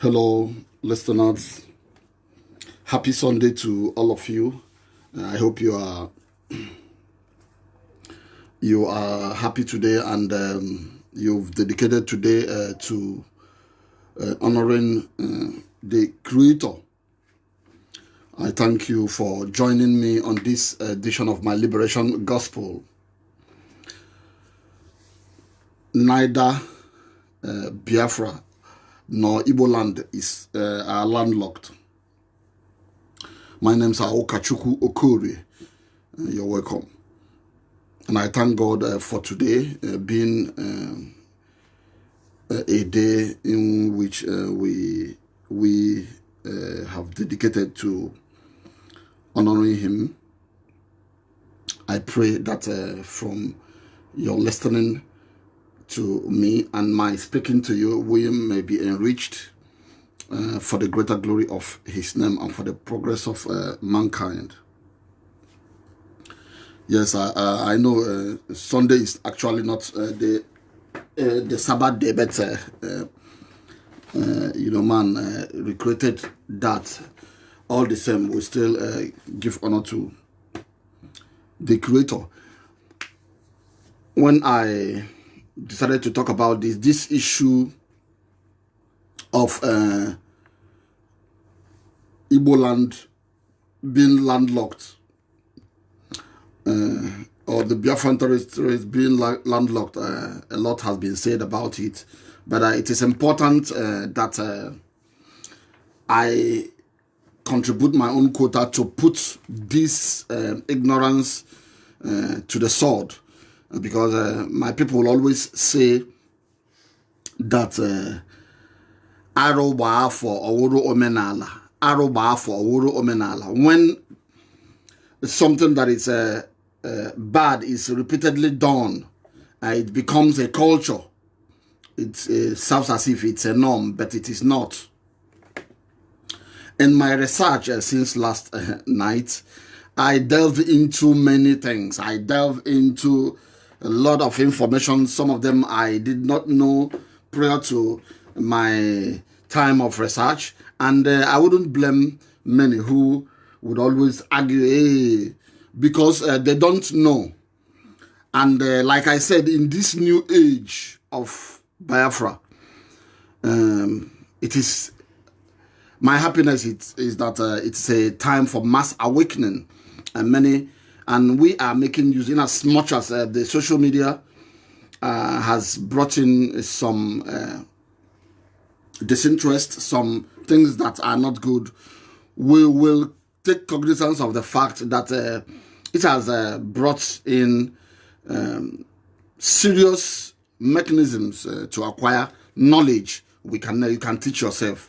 Hello, listeners. Happy Sunday to all of you. I hope you are happy today, and you've dedicated today to honoring the Creator. I thank you for joining me on this edition of my Liberation Gospel. Neither Biafra nor Igbo land is landlocked. My name's Ukachukwu Okorie. You're welcome. And I thank God for today being a day in which we have dedicated to honoring Him. I pray that from your listening to me, and my speaking to you, we may be enriched for the greater glory of his name and for the progress of mankind. Yes, I know Sunday is actually not the Sabbath day, but you know, man recreated that. All the same, we still give honor to the Creator. When I decided to talk about this issue of Igbo land being landlocked, or the Biafran territories being landlocked, a lot has been said about it, but it is important that I contribute my own quota to put this ignorance to the sword, because my people will always say that Aroba for Owuru Omenala, Aroba for Owuru Omenala. When something that is bad is repeatedly done, it becomes a culture. It sounds as if it's a norm, but it is not. In my research since last night, I delved into many things. I delved into a lot of information. Some of them I did not know prior to my time of research. And I wouldn't blame many who would always argue, hey, because they don't know. And like I said, in this new age of Biafra, it is my happiness is that it's a time for mass awakening, and we are making use, in as much as the social media has brought in some disinterest, some things that are not good. We will take cognizance of the fact that it has brought in serious mechanisms to acquire knowledge. You can teach yourself.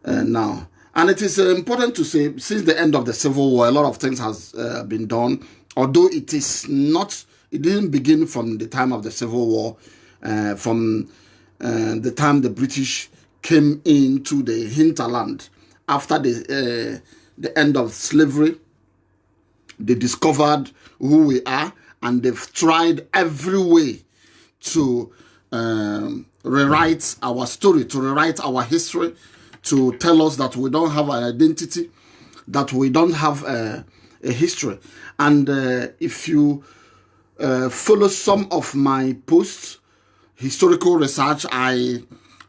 Now, and it is important to say, since the end of the Civil War, a lot of things has been done, although it didn't begin from the time of the Civil War, from the time the British came into the hinterland after the end of slavery. They discovered who we are, and they've tried every way to rewrite our story, to rewrite our history, to tell us that we don't have an identity, that we don't have a history. And if you follow some of my posts, historical research, I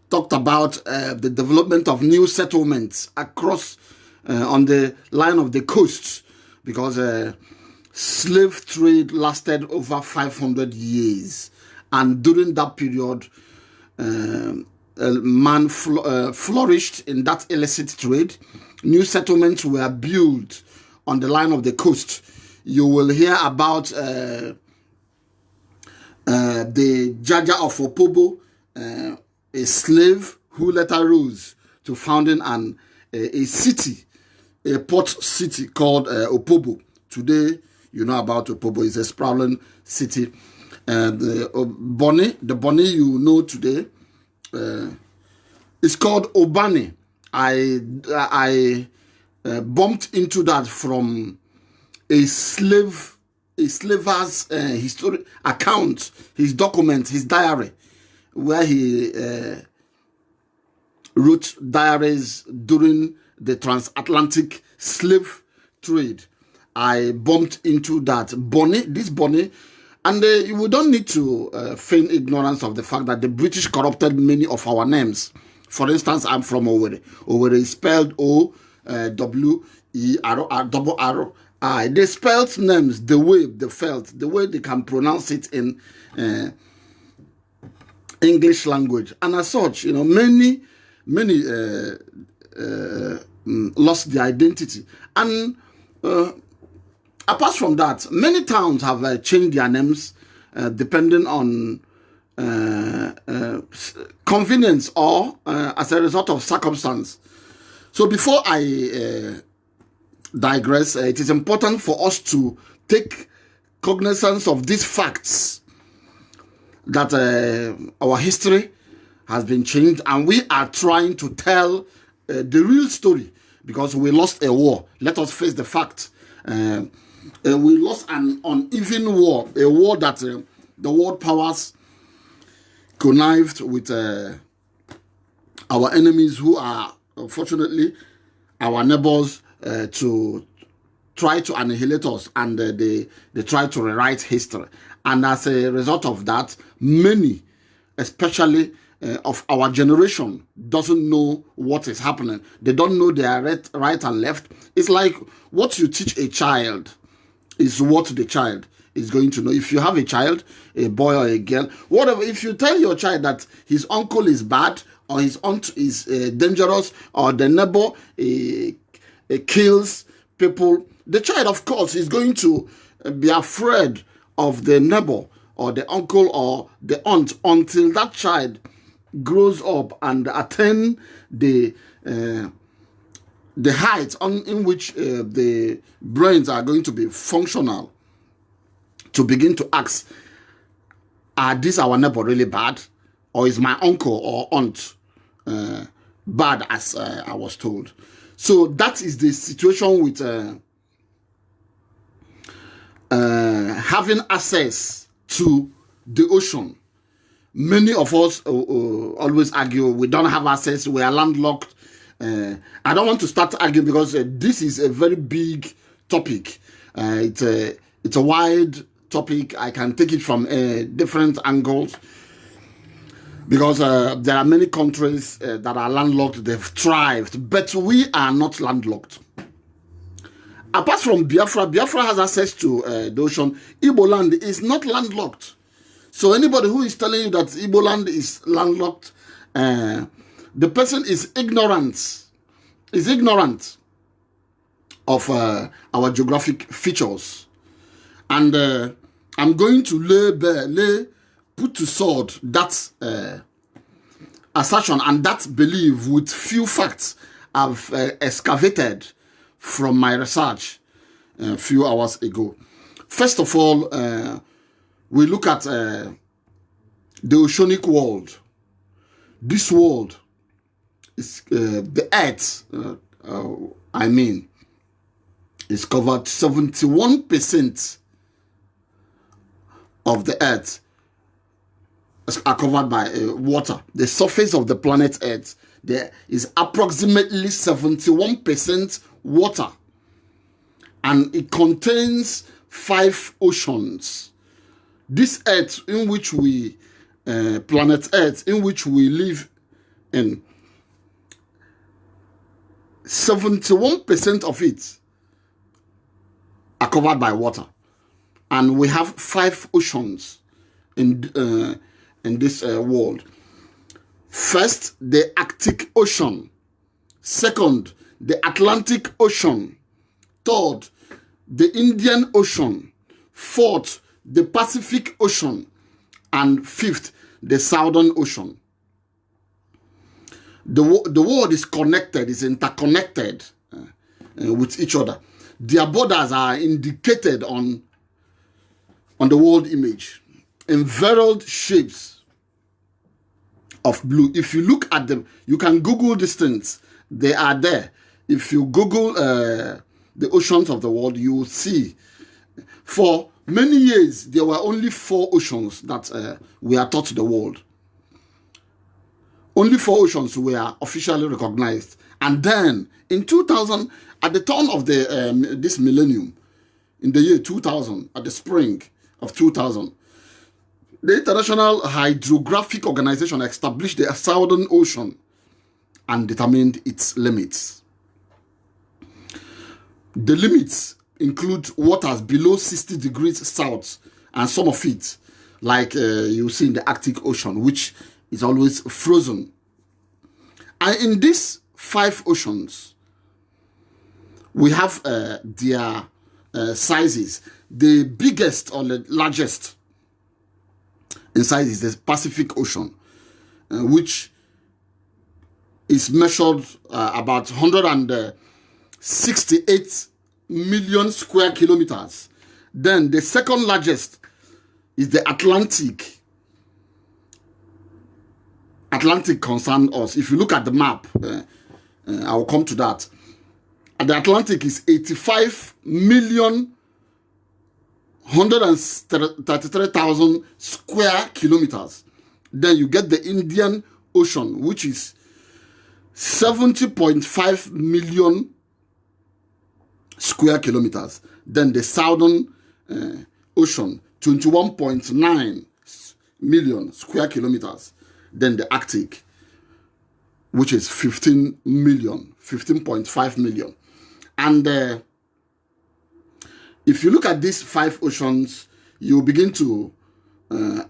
talked about the development of new settlements across on the line of the coast, because slave trade lasted over 500 years. And during that period, man flourished in that illicit trade. New settlements were built on the line of the coast. You will hear about the Jaja of Opobo, a slave who later rose to founding a city, a port city called Opobo. Today, you know about Opobo. It's a sprawling city. The Bonny you know today is called Obani. I bumped into that from a slaver's history account, his document, his diary, where he wrote diaries during the transatlantic slave trade. I bumped into that this Bonny. And we don't need to feign ignorance of the fact that the British corrupted many of our names. For instance, I'm from Owerri. Owerri is spelled O-W-E-R-R-I. They spelled names the way they felt, the way they can pronounce it in English language. And as such, you know, many lost their identity. And apart from that, many towns have changed their names depending on convenience or as a result of circumstance. So before I digress, it is important for us to take cognizance of these facts that our history has been changed, and we are trying to tell the real story, because we lost a war. Let us face the fact. We lost an uneven war, a war that the world powers connived with our enemies, who are unfortunately our neighbors, to try to annihilate us, and they try to rewrite history. And as a result of that, many, especially of our generation, doesn't know what is happening. They don't know their right and left. It's like what you teach a child is what the child is going to know. If you have a child, a boy or a girl, whatever, if you tell your child that his uncle is bad, or his aunt is dangerous, or the neighbor kills people, the child, of course, is going to be afraid of the neighbor or the uncle or the aunt, until that child grows up and attain the height in which the brains are going to be functional, to begin to ask, are this our neighbor really bad, or is my uncle or aunt bad, as I was told. So that is the situation with having access to the ocean. Many of us always argue we don't have access, we are landlocked. I don't want to start arguing, because this is a very big topic. It's a wide topic. I can take it from different angles, because there are many countries that are landlocked. They've thrived, but we are not landlocked. Apart from Biafra, Biafra has access to the ocean. Igbo land is not landlocked. So anybody who is telling you that Igbo land is landlocked, the person is ignorant. Is ignorant of our geographic features. And I'm going to put to sword that assertion and that belief with few facts I've excavated from my research a few hours ago. First of all, we look at the oceanic world. This world is the earth, is covered 71% of the earth are covered by water. The surface of the planet Earth, there is approximately 71% water, and it contains 5 oceans. This Earth in which we, planet Earth in which we live in, 71% of it are covered by water, and we have 5 oceans in this world. First, the Arctic Ocean. Second, the Atlantic Ocean. Third, the Indian Ocean. Fourth, the Pacific Ocean. And fifth, the Southern Ocean. The world is connected, is interconnected with each other. Their borders are indicated on the world image in varied shapes of blue. If you look at them, you can Google these things. They are there. If you Google the oceans of the world, you will see. For many years, there were only 4 oceans that were taught the world. Only 4 oceans were officially recognized. And then, in 2000, at the turn of this millennium, in the year 2000, at the spring of 2000, the International Hydrographic Organization established the Southern Ocean and determined its limits. The limits include waters below 60 degrees south, and some of it, like you see in the Arctic Ocean, which is always frozen. And in these 5 oceans, we have their sizes. The biggest or the largest in size is the Pacific Ocean, which is measured about 168 million square kilometers. Then the second largest is the Atlantic, Atlantic concerns us. If you look at the map, I will come to that. The Atlantic is 85,133,000 square kilometers. Then you get the Indian Ocean, which is 70.5 million square kilometers. Then the Southern Ocean, 21.9 million square kilometers. Then the Arctic, which is 15.5 million. And if you look at these 5 oceans, you begin to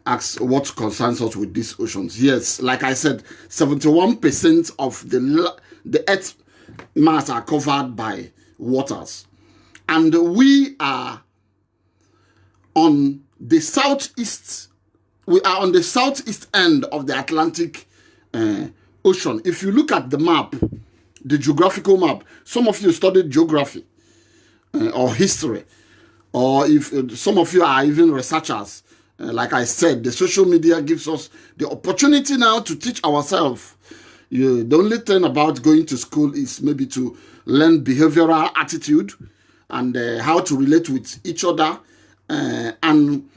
ask what concerns us with these oceans. Yes, like I said, 71% of the Earth's mass are covered by waters. And we are on the southeast. We are on the southeast end of the Atlantic Ocean. If you look at the map, the geographical map, some of you studied geography or history, or if some of you are even researchers, like I said, the social media gives us the opportunity now to teach ourselves. The only thing about going to school is maybe to learn behavioral attitude and how to relate with each other and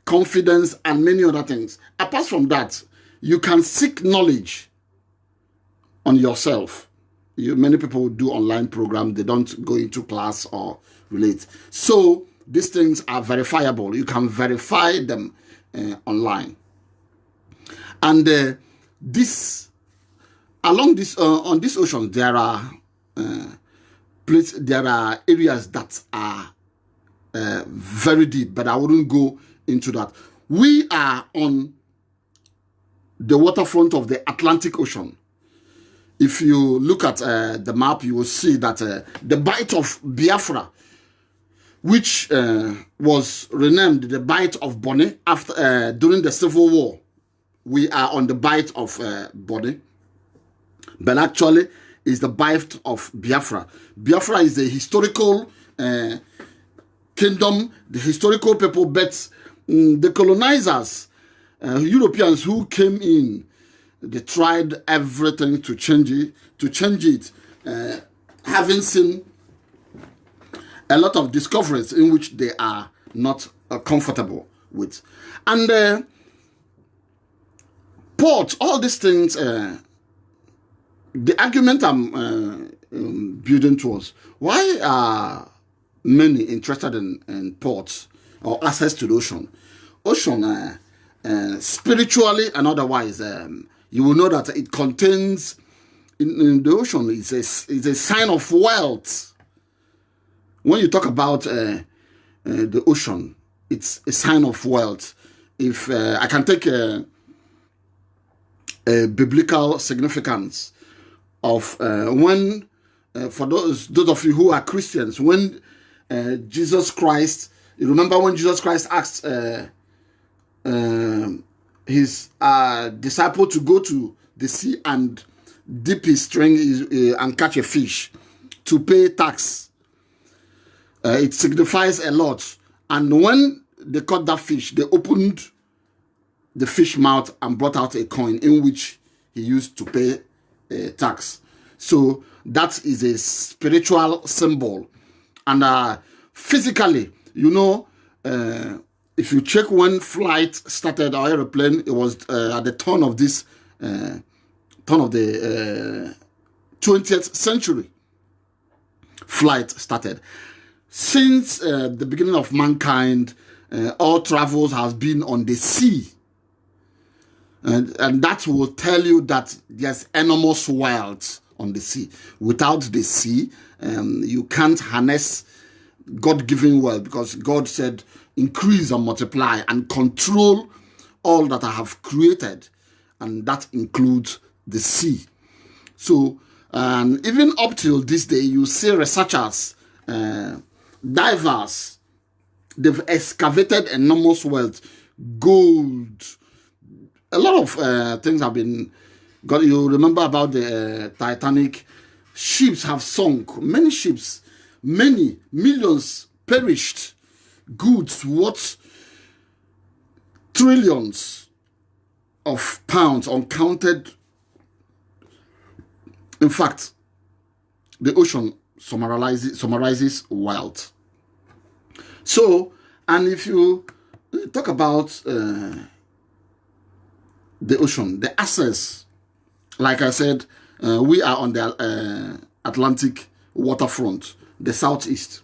confidence and many other things. Apart from that, you can seek knowledge on yourself. Many people do online programs. They don't go into class or relate. So these things are verifiable. You can verify them online. And on this ocean, there are areas that are very deep, but I wouldn't go into that. We are on the waterfront of the Atlantic Ocean. If you look at the map, you will see that the Bight of Biafra, which was renamed the Bight of Bonny after during the Civil War, we are on the Bight of Bonny, but actually is the Bight of Biafra. Biafra is a historical kingdom, the historical people, but the colonizers, Europeans who came in, they tried everything to change it, having seen a lot of discoveries in which they are not comfortable with. And ports, all these things, the argument I'm building towards, why are many interested in ports or access to the ocean? Ocean, spiritually and otherwise, you will know that it contains, in the ocean, it's a sign of wealth. When you talk about the ocean, it's a sign of wealth. If I can take a biblical significance of when, for those of you who are Christians, when Jesus Christ, you remember when Jesus Christ asked his disciple to go to the sea and dip his string and catch a fish to pay tax. It signifies a lot. And when they caught that fish, they opened the fish mouth and brought out a coin in which he used to pay tax. So that is a spiritual symbol. And physically, you know, if you check when flight started, our aeroplane, it was at the turn of the 20th century. Flight started. Since the beginning of mankind, all travels has been on the sea. And that will tell you that there's enormous wealth on the sea. Without the sea, you can't harness God-given wealth, because God said, increase and multiply and control all that I have created. And that includes the sea. So, even up till this day, you see researchers, divers, they've excavated enormous wealth, gold. A lot of things have been got. You remember about the Titanic? Ships have sunk. Many ships, many millions perished. Goods worth trillions of pounds, uncounted In fact, the ocean summarizes wealth. So, and if you talk about the ocean, the access, like I said, we are on the Atlantic waterfront, the southeast.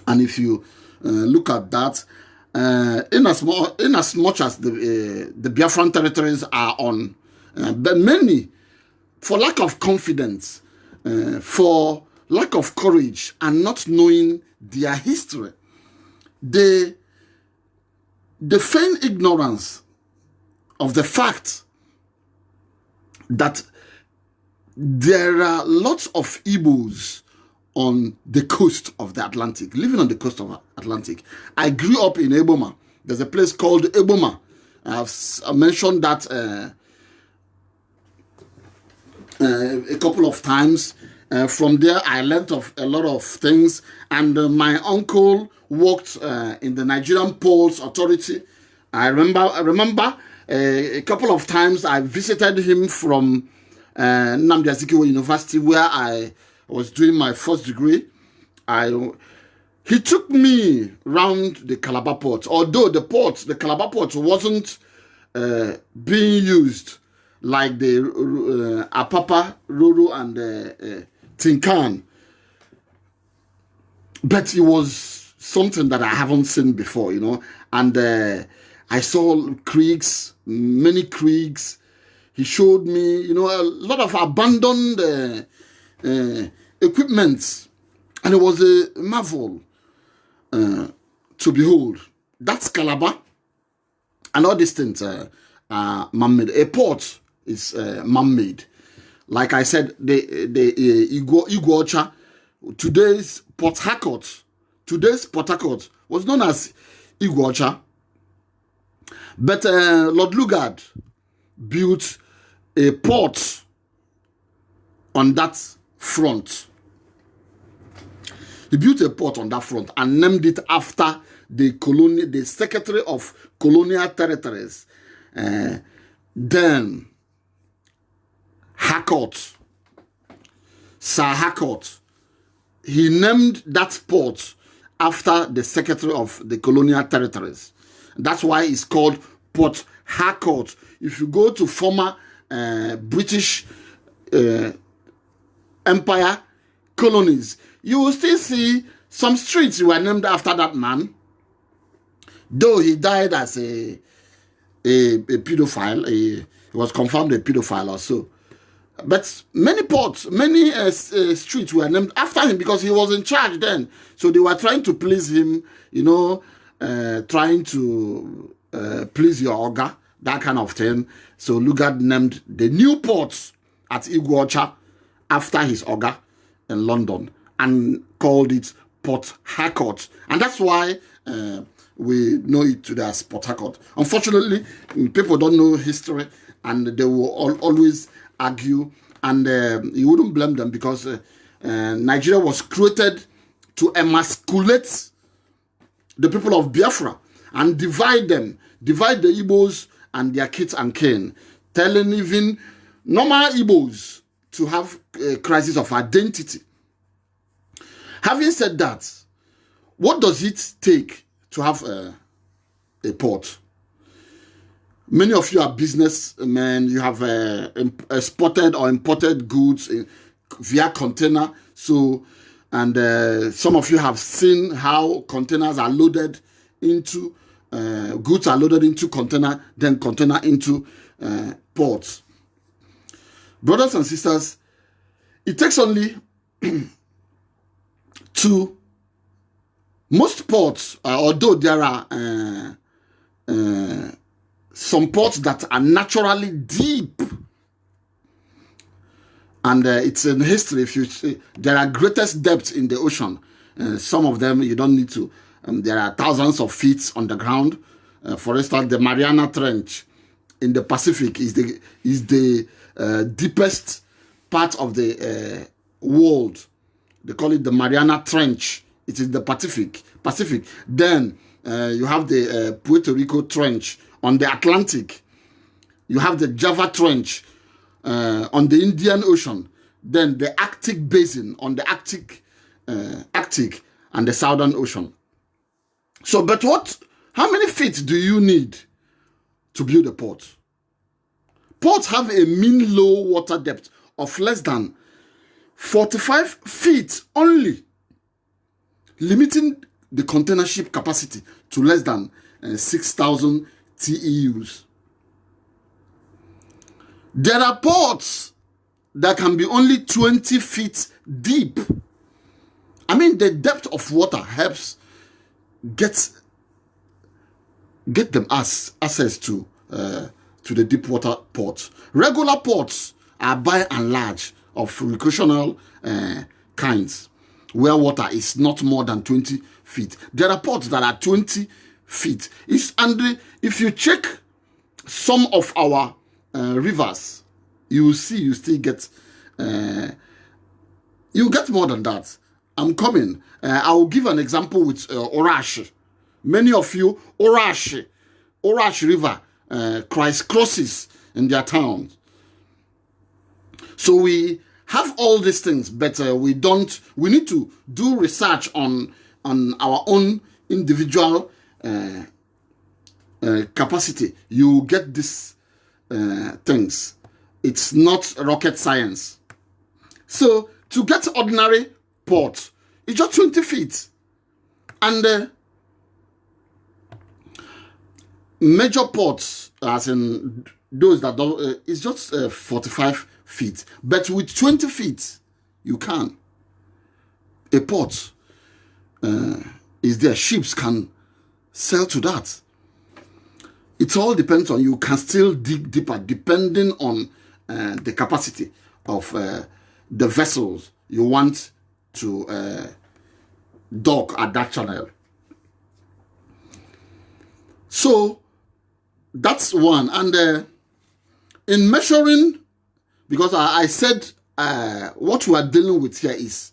And if you look at that, in as much as the Biafran territories are on, but many, for lack of confidence, for lack of courage, and not knowing their history, they feign ignorance of the fact that there are lots of Igbos on the coast of the Atlantic, living on the coast of the Atlantic. I grew up in Eboma. There's a place called Eboma. I've mentioned that a couple of times. From there, I learned of a lot of things. And my uncle worked in the Nigerian Ports Authority. I remember a couple of times I visited him from Nnamdi Azikiwe University, where I was doing my first degree. He took me round the Calabar port, although the Calabar port wasn't being used like the Apapa, Roro, and Tinkan. But it was something that I haven't seen before, you know. And I saw creeks, many creeks. He showed me, you know, a lot of abandoned equipment. And it was a marvel to behold. That's Calabar. And all these things are man-made. A port is man-made. Like I said, the Iguacha, today's Port Harcourt was known as Iguacha. But Lord Lugard built a port on that front. He built a port on that front and named it after the Secretary of Colonial Territories, then Harcourt, Sir Harcourt. He named that port after the Secretary of the Colonial Territories. That's why it's called Port Harcourt. If you go to former British Empire colonies, you will still see some streets were named after that man. Though he died as a pedophile, he was confirmed a pedophile or so. But many ports, many streets were named after him because he was in charge then. So they were trying to please him, you know, trying to please your Oga, that kind of thing. So Lugard named the new ports at Iguacha after his Oga in London and called it Port Harcourt. And that's why we know it today as Port Harcourt. Unfortunately, people don't know history and they will always argue, and you wouldn't blame them because Nigeria was created to emasculate the people of Biafra and divide the Igbos and their kids and kin, telling even normal Igbos to have a crisis of identity. Having said that, what does it take to have a port? Many of you are businessmen. You have exported or imported goods via container. So, and some of you have seen how containers are loaded into, goods are loaded into container, then container into ports. Brothers and sisters, it takes only two. Most ports, although there are some ports that are naturally deep, and it's in history. If you see, there are greatest depths in the ocean. Some of them you don't need to. There are thousands of feet underground. For instance, the Mariana Trench in the Pacific is the deepest part of the world. They call it the Mariana Trench. It is the Pacific. Then you have the Puerto Rico Trench on the Atlantic. You have the Java Trench on the Indian Ocean, then the Arctic Basin on the Arctic and the Southern Ocean. So, but how many feet do you need to build a port? Ports have a mean low water depth of less than 45 feet only, limiting the container ship capacity to less than 6,000 TEUs. There are ports that can be only 20 feet deep. I mean, the depth of water helps get them access to the deep water ports. Regular ports are by and large of recreational kinds, where water is not more than 20 feet. There are ports that are 20 feet. And if you check some of our rivers, you will see you still get you get more than that. I'm coming. I will give an example with Orash. Many of you, Orash River crosses in their towns. So we have all these things, but we need to do research on our own individual capacity. You get these things. It's not rocket science. So to get ordinary port, it's just 20 feet. And major ports, as in those that don't, it's just 45 feet. But with 20 feet, you can. A port is there. Ships can sail to that. It all depends on, you can still dig deeper depending on the capacity of the vessels you want to dock at that channel. So that's one. And in measuring, because I said what we are dealing with here is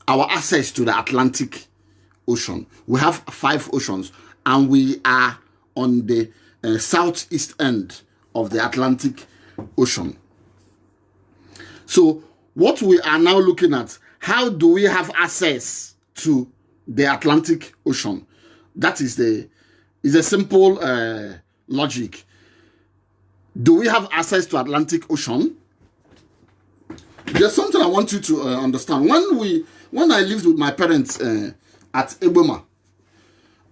our access to the Atlantic Ocean. We have 5 oceans, and we are on the southeast end of the Atlantic Ocean. So what we are now looking at, how do we have access to the Atlantic Ocean? That is a simple logic. Do we have access to Atlantic Ocean? There's something I want you to understand. When I lived with my parents at Eboma,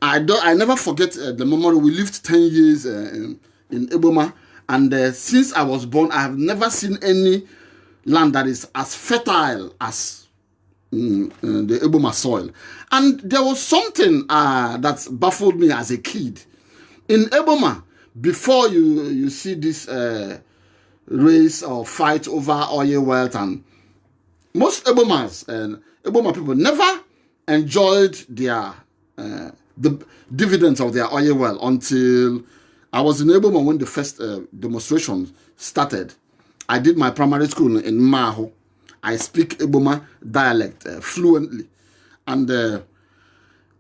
I never forget the memory. We lived 10 years in Eboma, and since I was born, I have never seen any land that is as fertile as the Eboma soil. And there was something that baffled me as a kid. In Eboma, before you see this race or fight over oil wealth, and most Eboma people never enjoyed their the dividends of their oil well until I was in Eboma when the first demonstrations started. I did my primary school in Maho. I speak Eboma dialect fluently. And there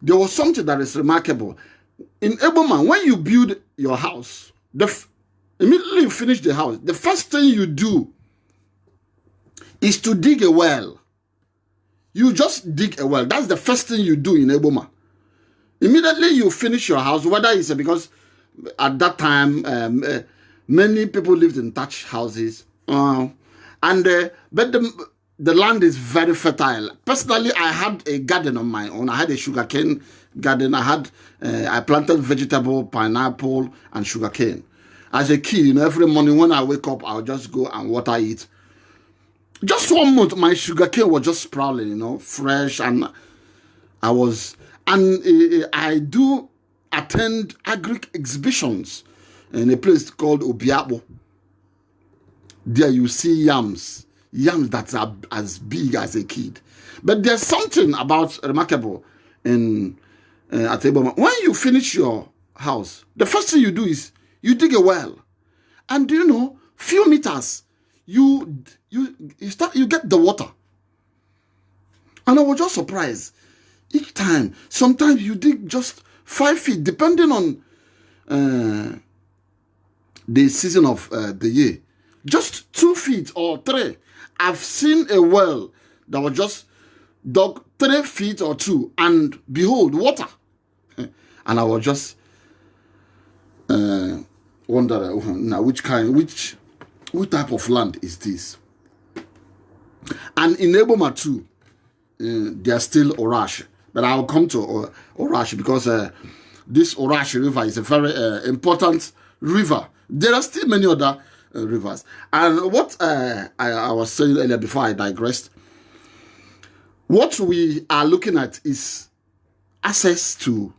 was something that is remarkable. In Eboma, when you build your house, immediately you finish the house, the first thing you do is to dig a well. You just dig a well. That's the first thing you do in Eboma. Immediately you finish your house, whether it's because at that time many people lived in thatch houses, but the land is very fertile. Personally, I had a garden on my own. I had a sugarcane garden. I planted vegetable, pineapple, and sugarcane. As a kid, every morning when I wake up, I'll just go and water it. Just 1 month, my sugarcane was just sprouting, fresh, and I do attend agric exhibitions in a place called Obiabo. There you see yams that are as big as a kid. But there's something about remarkable in at Eboma. When you finish your house, the first thing you do is you dig a well, and few meters you get the water. And I was just surprised. Each time, sometimes you dig just 5 feet, depending on the season of the year. just 2 feet or 3. I've seen a well that was just dug 3 feet or 2, and behold, water. And I was just wondering, now which type of land is this? And in Eboma too, there's still Orash. But I'll come to Orash because this Orash River is a very important river. There are still many other rivers. And what I was saying earlier before I digressed, what we are looking at is access to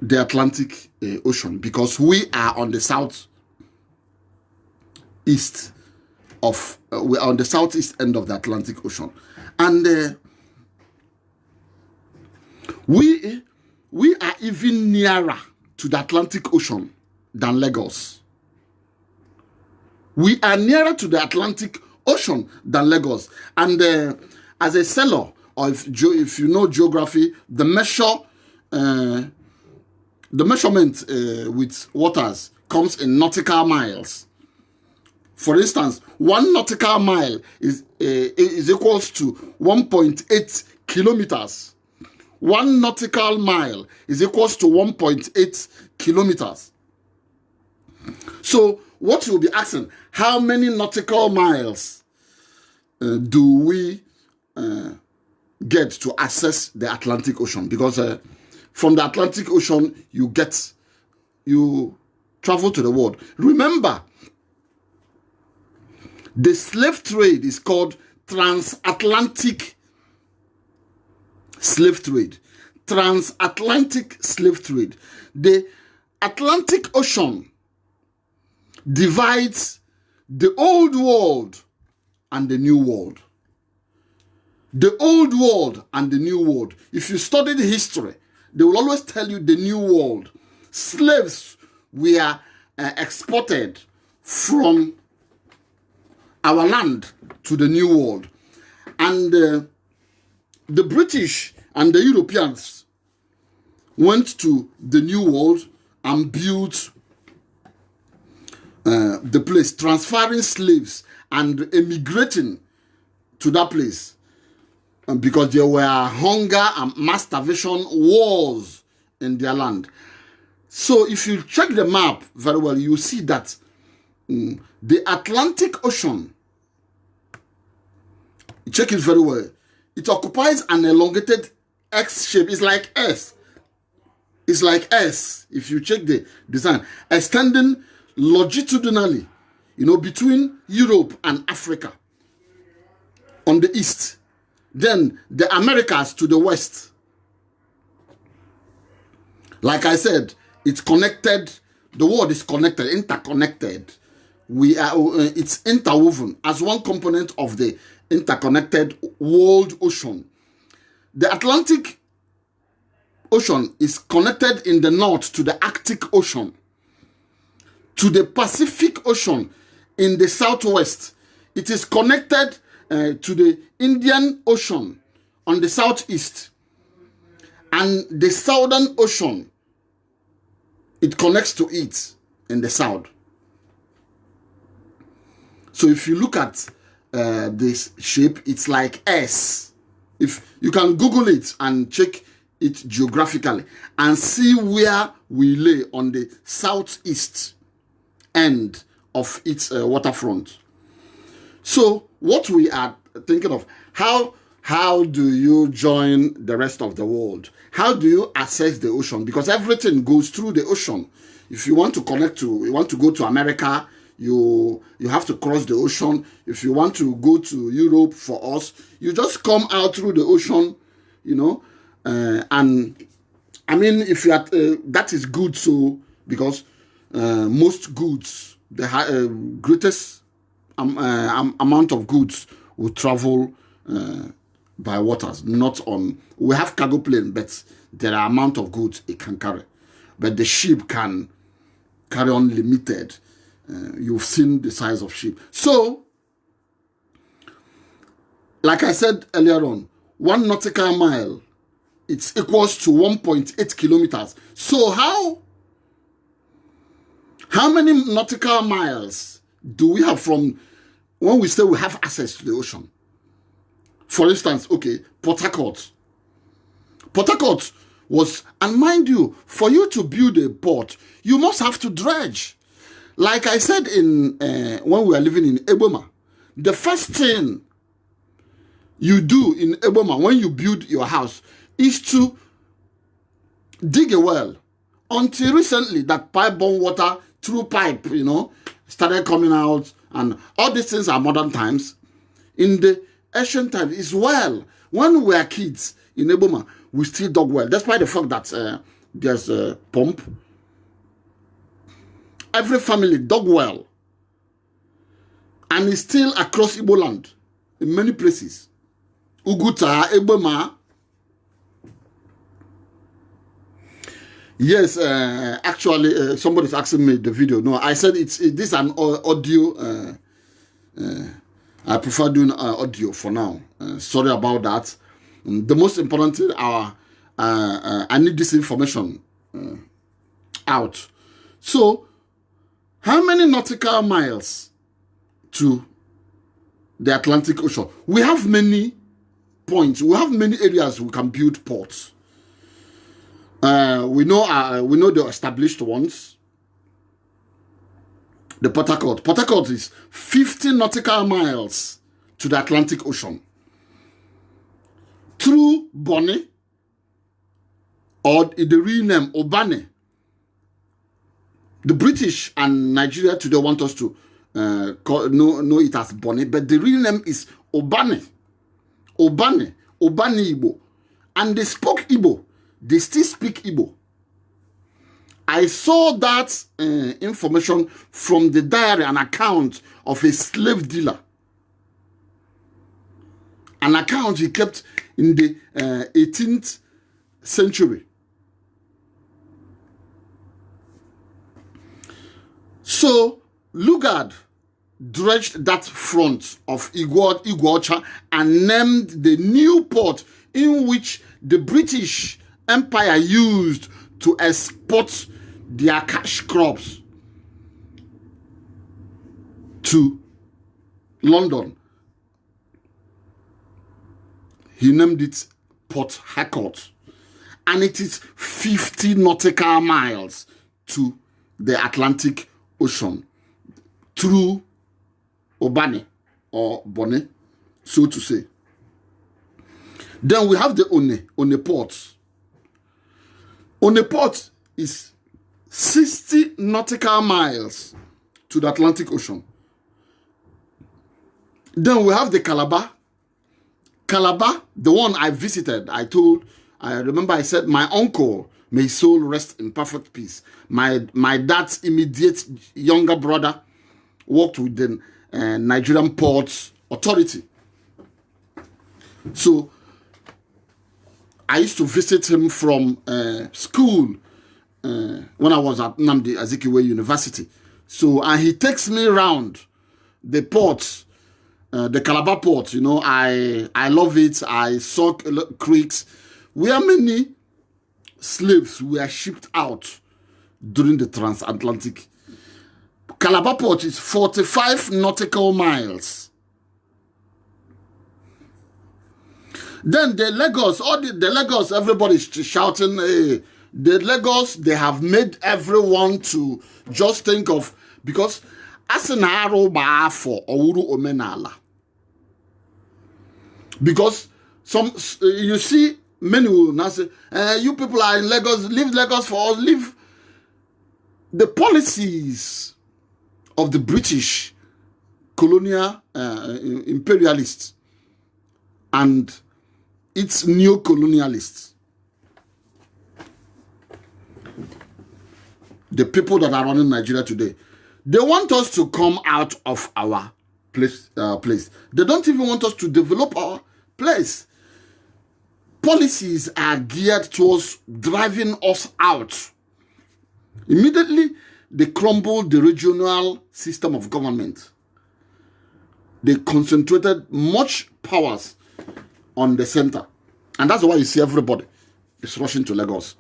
the Atlantic Ocean, because we are on the southeast we are on the southeast end of the Atlantic Ocean, and we are even nearer to the Atlantic Ocean than Lagos. We are nearer to the Atlantic Ocean than Lagos, and as a sailor, or if you know geography, the measurement with waters comes in nautical miles. For instance, 1 nautical mile is equals to 1.8 kilometers. 1 nautical mile is equals to 1.8 kilometers. So what you'll be asking, how many nautical miles do we get to access the Atlantic Ocean? Because from the Atlantic Ocean, you travel to the world. Remember, the slave trade is called transatlantic slave trade. Transatlantic slave trade. The Atlantic Ocean divides the old world and the new world. The old world and the new world. If you study the history, they will always tell you the new world. Slaves were exported from our land to the new world. And the British and the Europeans went to the new world and built the place, transferring slaves and emigrating to that place. Because there were hunger and mass starvation wars in their land. So if you check the map very well, you see that the Atlantic Ocean, check it very well, it occupies an elongated X shape. It's like S. It's like S, if you check the design, extending longitudinally, between Europe and Africa on the east. Then the Americas to the west. Like I said, it's connected. The world is connected, interconnected. It's interwoven as one component of the interconnected world ocean. The Atlantic Ocean is connected in the north to the Arctic Ocean, to the Pacific Ocean in the southwest. It is connected to the Indian Ocean on the southeast, and the Southern Ocean, it connects to it in the south. So if you look at this shape, it's like S. If you can Google it and check it geographically and see where we lay on the southeast end of its waterfront. So what we are thinking of, how do you join the rest of the world? How do you access the ocean? Because everything goes through the ocean. If you want to you want to go to America, you have to cross the ocean. If you want to go to Europe, for us, you just come out through the ocean, and I mean, if you are, that is good. So because most goods, the greatest amount of goods will travel by waters, not on. We have cargo plane, but there are amount of goods it can carry, but the ship can carry unlimited. You've seen the size of ship. So, like I said earlier on, 1 nautical mile, it's equals to 1.8 kilometers. So how many nautical miles do we have from when we say we have access to the ocean? For instance, okay, Port Harcourt. Port Harcourt was, and mind you, for you to build a port, you must have to dredge. Like I said in when we were living in Eboma, the first thing you do in Eboma when you build your house is to dig a well. Until recently, that pipe-borne water through pipe, you know, started coming out, and all these things are modern times. In the ancient times, it's well. When we were kids in Eboma, we still dug well. Despite the fact that there's a pump. Every family dug well. And it's still across Igbo land in many places. Uguta, Eboma. Yes, actually, somebody's asking me the video. No, I said this is an audio. I prefer doing audio for now. Sorry about that. The most important thing, I need this information out. So, how many nautical miles to the Atlantic Ocean? We have many points. We have many areas we can build ports. We know the established ones. The Port Harcourt. Port Harcourt is 50 nautical miles to the Atlantic Ocean. Through Bonny, or the real name Obane. The British and Nigeria today want us to know it as Bonny, but the real name is Obane. Obane Igbo. And they spoke Igbo. They still speak Igbo. I saw that information from the diary, an account of a slave dealer. An account he kept in the 18th century. So, Lugard dredged that front of Iguacha and named the new port in which the British Empire used to export their cash crops to London. He named it Port Harcourt. And it is 50 nautical miles to the Atlantic Ocean through Obane or Bonny, so to say. Then we have the One Port. One Port is 60 nautical miles to the Atlantic Ocean. Then we have the Calabar. Calabar, the one I visited, I remember I said, my uncle, may his soul rest in perfect peace. My dad's immediate younger brother worked with the Nigerian Ports Authority. So, I used to visit him from school when I was at Nnamdi Azikiwe University. So, and he takes me around the ports, the Calabar port. You know, I love it. I saw creeks where many slaves were shipped out during the transatlantic. Calabar port is 45 nautical miles. Then the Lagos, the Lagos, everybody's shouting, hey, the Lagos, they have made everyone to just think of, because asenaro ba for Owuru Omenala. Because you see, many will now say, you people are in Lagos, leave Lagos for us, leave. The policies of the British colonial imperialists and its neo-colonialists, the people that are running Nigeria today, they want us to come out of our place. They don't even want us to develop our place. Policies are geared towards driving us out. Immediately, they crumbled the regional system of government. They concentrated much powers on the center. And that's why you see everybody is rushing to Lagos.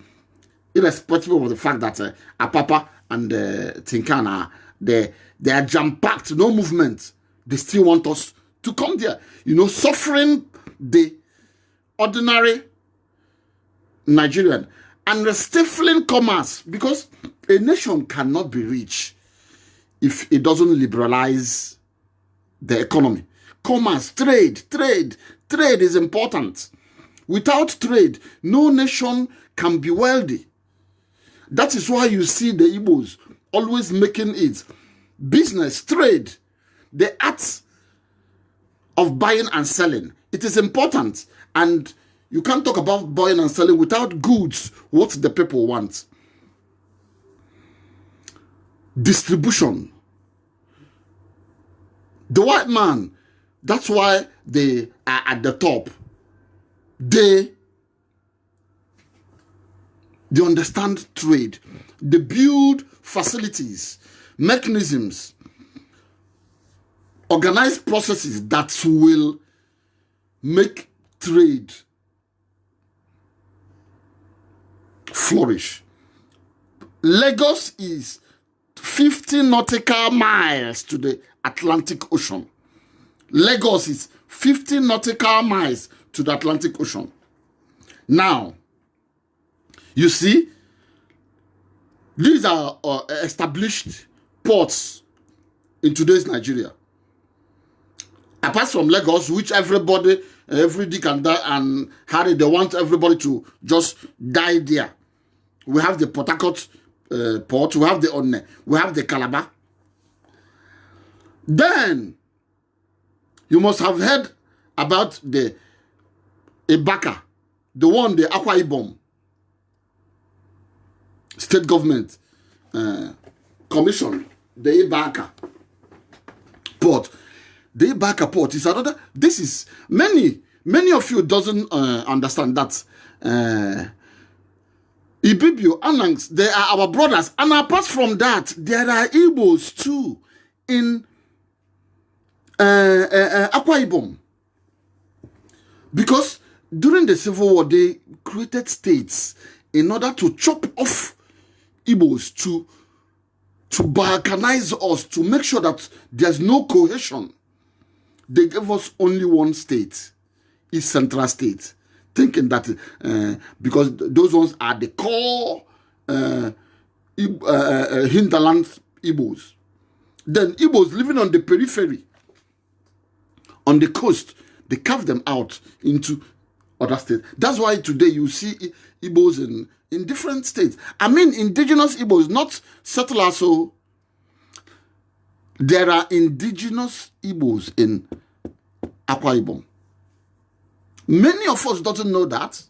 Irrespective of the fact that Apapa and Tinkana they are jam-packed, no movement. They still want us to come there. Suffering the ordinary Nigerian and stifling commerce, because a nation cannot be rich if it doesn't liberalize the economy. Commerce, trade is important. Without trade, no nation can be wealthy. That is why you see the Igbos always making it. Business, trade, the art of buying and selling. It is important. And you can't talk about buying and selling without goods, what the people want. Distribution. The white man, that's why they are at the top. They understand trade. They build facilities, mechanisms, organized processes that will make trade flourish. Lagos is 50 nautical miles to the Atlantic Ocean. Lagos is 50 nautical miles to the Atlantic Ocean. Now, you see, these are established ports in today's Nigeria. Apart from Lagos, which everybody, every dick and Harry, they want everybody to just die there. We have the Port Harcourt port, we have the Onne, we have the Calabar. Then, you must have heard about the Ibaka, the one, the Akwa Ibom state government commission, the Ibaka port. The Ibaka port is another. This is many of you doesn't understand that Ibibio, Anangs, they are our brothers, and apart from that, there are Igbos too in Akwa Ibom. Because during the Civil War, they created states in order to chop off Igbos, to balkanize us, to make sure that there's no cohesion. They gave us only one state, East Central State, thinking that because those ones are the core hinterland Igbos. Then Igbos living on the periphery, on the coast, they carve them out into other states. That's why today you see Igbos in different states. I mean, indigenous Igbos, not settlers. So there are indigenous Igbos in Akwa Ibom. Many of us doesn't know that.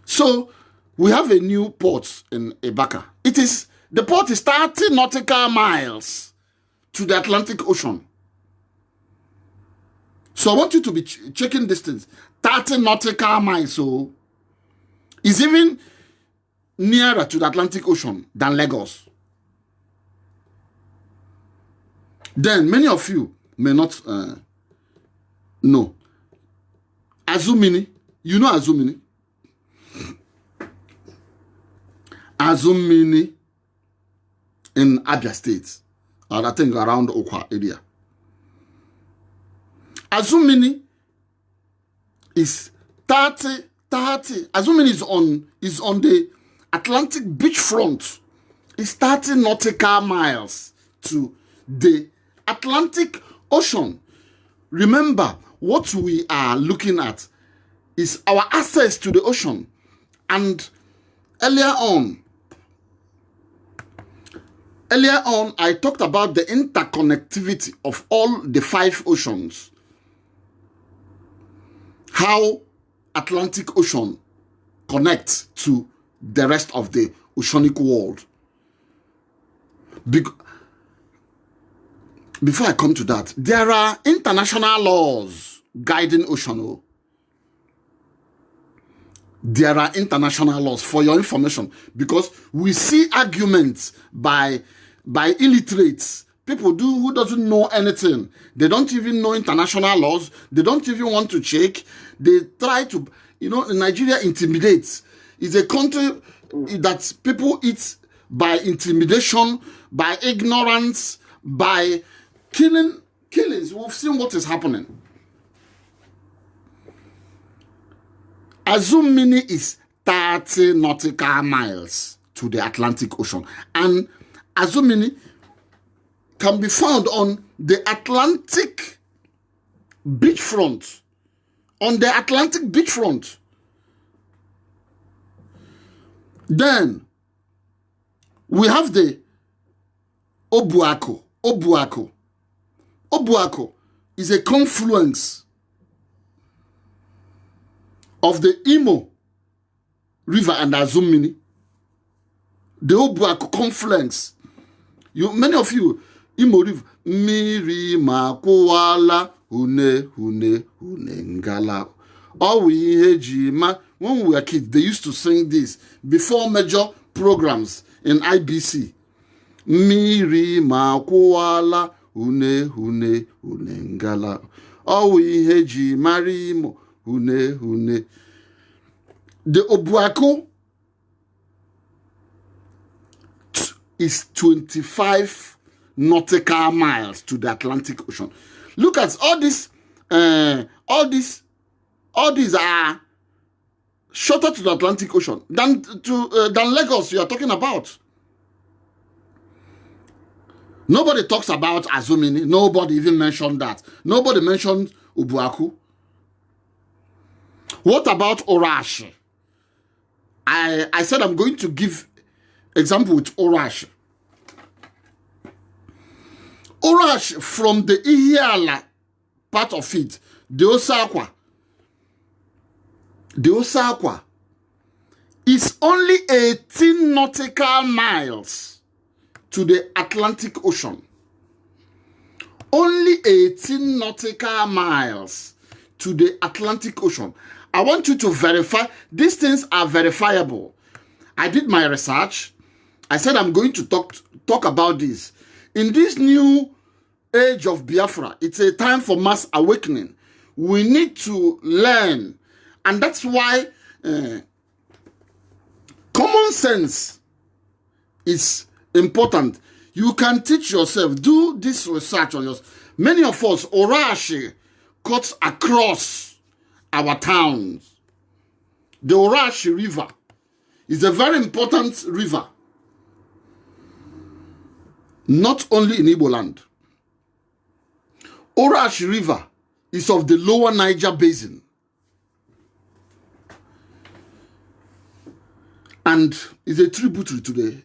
So we have a new port in Ibaka. The port is 30 nautical miles to the Atlantic Ocean. So I want you to be checking distance. 30 nautical miles. So it's even nearer to the Atlantic Ocean than Lagos. Then many of you may not know. Azumini. You know Azumini? Azumini in Abia State. Or I think around Okwa area. Azumini is 30. Azumini is on the Atlantic beachfront. It's 30 nautical miles to the Atlantic Ocean. Remember, what we are looking at is our access to the ocean. And earlier on, I talked about the interconnectivity of all the 5 oceans. How Atlantic Ocean connects to the rest of the oceanic world. Before I come to that, there are international laws guiding ocean. There are international laws for your information, because we see arguments by illiterates, people who doesn't know anything. They don't even know international laws. They don't even want to check. They try to, Nigeria intimidates. It's a country that people eat by intimidation, by ignorance, by killings. We've seen what is happening. Azumini is 30 nautical miles to the Atlantic Ocean. And Azumini can be found on the Atlantic beachfront. On the Atlantic beachfront. Then we have the Obuako. Obuako is a confluence of the Imo River and Azumini. The Obuako confluence. Many of you, Imo River, Miri Makuala, Hune Ngala. When we were kids, they used to sing this before major programs in IBC. Miri Makuala, Hune Ngala. Heji Marimo, Hune. The Obuako is 25 nautical miles to the Atlantic Ocean. Look at all these are shorter to the Atlantic Ocean than Lagos you are talking about. Nobody talks about Azumini. Nobody even mentioned that. Nobody mentioned Obuako. What about Orashi? I said I'm going to give example with Orashi. Orashi from the Ihiala part of it, the Osakwa is only 18 nautical miles to the Atlantic Ocean. Only 18 nautical miles to the Atlantic Ocean. I want you to verify. These things are verifiable. I did my research. I said I'm going to talk about this. In this new age of Biafra, it's a time for mass awakening. We need to learn. And that's why common sense is important. You can teach yourself. Do this research on yourself. Many of us, Orashi cuts across our towns. The Orashi River is a very important river. Not only in Igbo land. Orashi River is of the lower Niger Basin. And is a tributary to the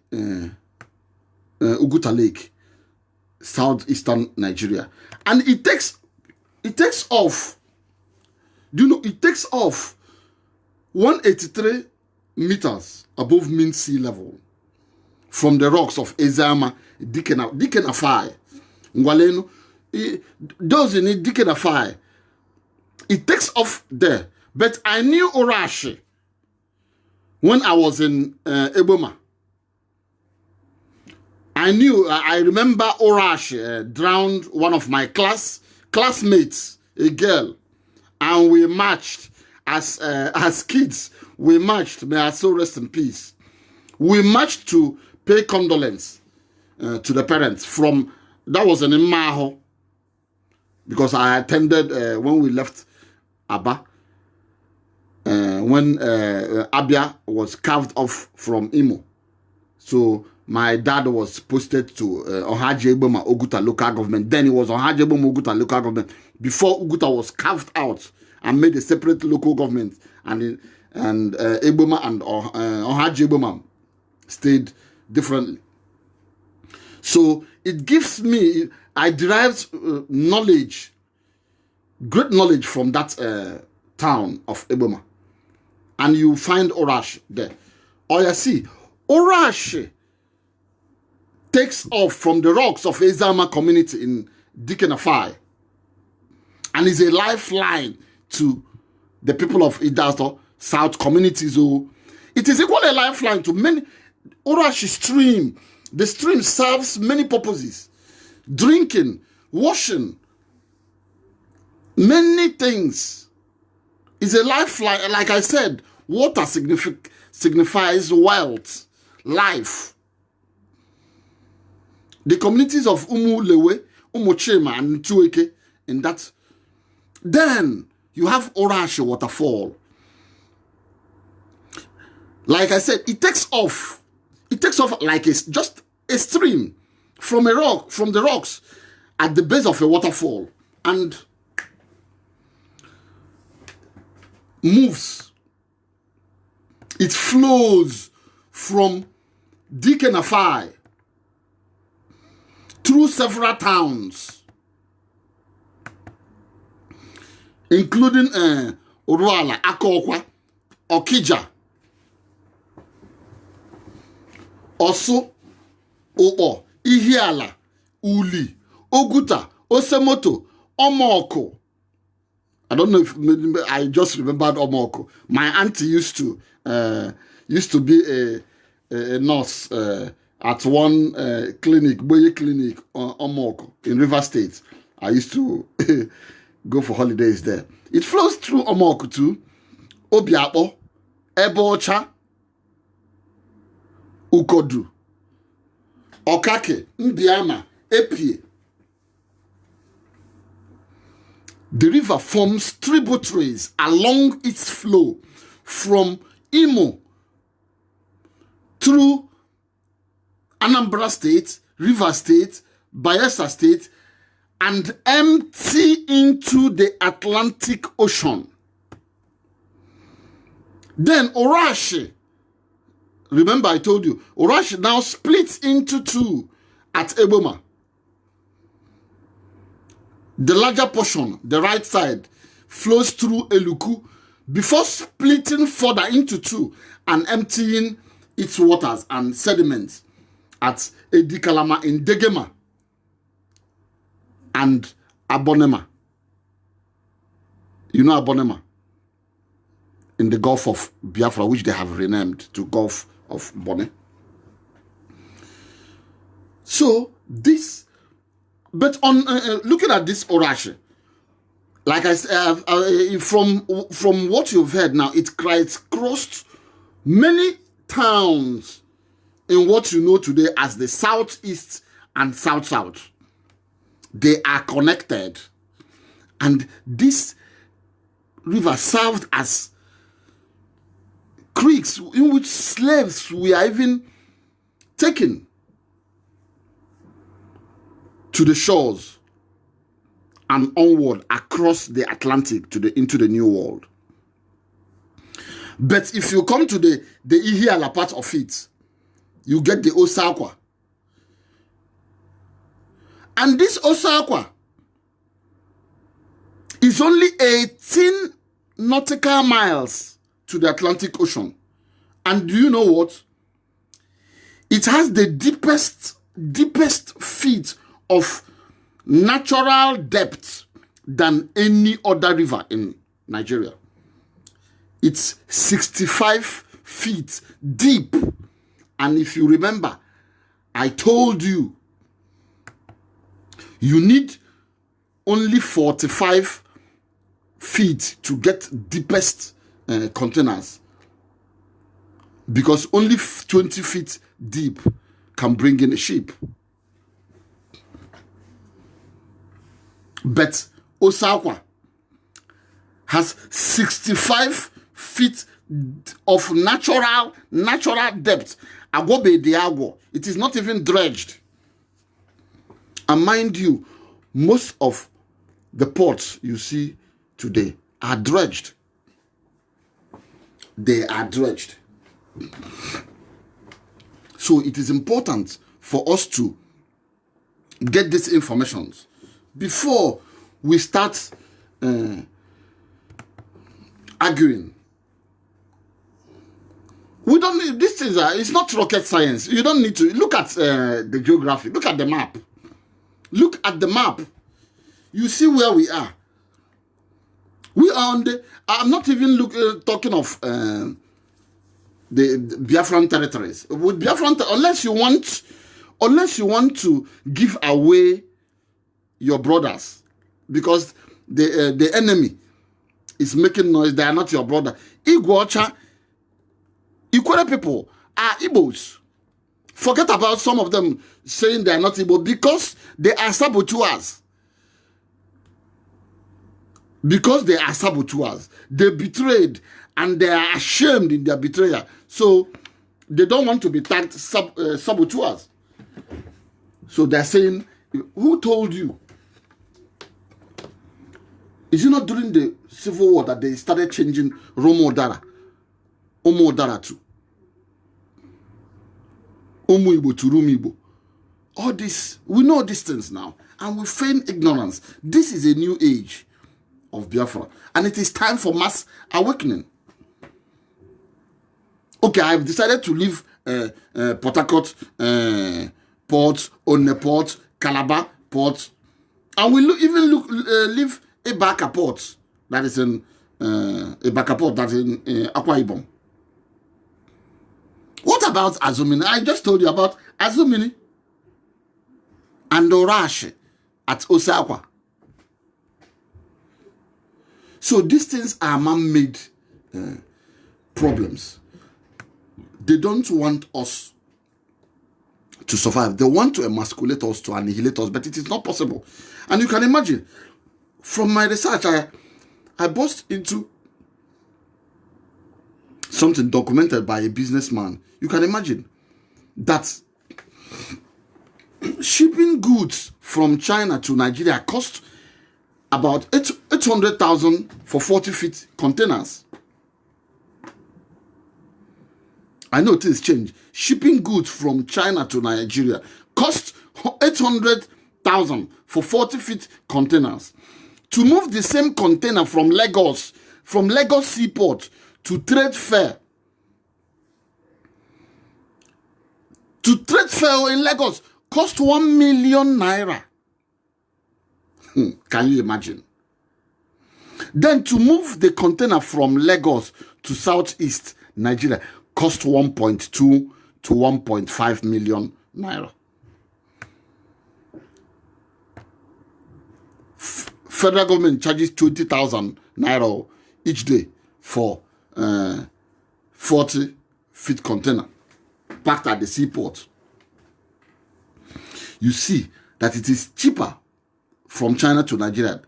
Uguta Lake, southeastern Nigeria. And it takes off. Do you know it takes off 183 meters above mean sea level from the rocks of Ezama, Dikenafai, Ngwalenu. Those in it, Dikenafai. It takes off there. But I knew Orashi when I was in Eboma. I remember Orashi drowned one of my classmates, a girl, and we marched as kids. We marched, may her soul rest in peace. We marched to pay condolence to the parents that was in Imaho, because I attended when we left Aba, when Abia was carved off from Imo. So my dad was posted to Ohaji Eboma Oguta local government. Then it was Ohaji Eboma Oguta local government before Oguta was carved out and made a separate local government. And Eboma and Ohaji Eboma stayed differently. So it gives me, I derived knowledge, great knowledge from that town of Eboma. And you find Orashi there. Or you see, Orashi takes off from the rocks of Ezama community in Dikenafai and is a lifeline to the people of Idaho South communities. So it is equally a lifeline to many. Orashi stream, the stream serves many purposes. Drinking, washing, many things. Is a lifeline. Like I said, water signifies wealth, life. the communities of Umulewe, Umuchema, and Chueke in that. Then you have Orashi waterfall. Like I said, it takes off. It takes off like just a stream from the rocks at the base of a waterfall, and moves. It flows from Dikenafai through several towns, including Uruala, Akokwa, Okija, Osu, Obo, Ihiala, Uli, Oguta, Osemoto, Omoko. I don't know if I just remembered Omoko. My auntie used to be a nurse at one clinic, Boye Clinic, Omoko, in River State. I used to go for holidays there. It flows through Omoko too, Obiapo, Ebocha, Ukodu, Okake, Ndiama, Epie. The river forms tributaries along its flow from Imo through Anambra State, River State, Bayelsa State, and empty into the Atlantic Ocean. Then Orashi, remember I told you, Orashi now splits into two at Eboma. The larger portion, the right side, flows through Eluku before splitting further into two and emptying its waters and sediments at Edikalama in Degema and Abonema. You know Abonema? In the Gulf of Biafra, which they have renamed to Gulf of Bone. So this, but on looking at this Orashi, like I said, from what you've heard now, it crossed many towns in what you know today as the Southeast and South-South. They are connected. And this river served as creeks in which slaves were even taken to the shores and onward across the Atlantic into the New World. But if you come to the Ihiala part of it, you get the Osakwa. And this Osakwa is only 18 nautical miles to the Atlantic Ocean. And do you know what? It has the deepest feet of natural depth than any other river in Nigeria. It's 65 feet deep. And if you remember, I told you, you need only 45 feet to get deepest containers, because only 20 feet deep can bring in a ship. But Osakwa has 65 feet of natural depth. Agobe Diago. It is not even dredged. And mind you, most of the ports you see today are dredged. They are dredged. So it is important for us to get these information before we start arguing. We don't need, this is it's not rocket science. You don't need to look at the geography. Look at the map. Look at the map. You see where we are. We are on the, I'm not even talking of the Biafran territories. With Biafran, unless you want to give away your brothers, because the enemy is making noise. They are not your brother. Igbo Ikwere people are Igbos Forget about some of them saying they are not Igbo because they are saboteurs. Because they are saboteurs. They betrayed and they are ashamed in their betrayal. So they don't want to be tagged saboteurs. So they're saying, who told you? Is it not during the Civil War that they started changing Romo Dara? Omo Dara to Omo Igbo to Rum Igbo. All this, we know these things now. And we feign ignorance. This is a new age of Biafra. And it is time for mass awakening. Okay, I've decided to leave Port Harcourt Port, Onne Port, Calabar Port. And we leave Ibaka Port. That is in Ibaka Port. That's in Akwa Ibom. What about Azumini? I just told you about Azumini and Orashi at Osakwa. So these things are man-made problems. They don't want us to survive. They want to emasculate us, to annihilate us, but it is not possible. And you can imagine, from my research, I burst into something documented by a businessman. You can imagine that shipping goods from China to Nigeria cost about 800,000 for 40-feet containers. I know things change. Shipping goods from China to Nigeria cost 800,000 for 40-feet containers. To move the same container from Lagos Seaport to Trade Fair, in Lagos cost 1 million naira. Can you imagine? Then to move the container from Lagos to Southeast Nigeria cost 1.2 to 1.5 million naira. Federal government charges 20,000 naira each day for 40-feet container packed at the seaport. You see that it is cheaper from China to Nigeria.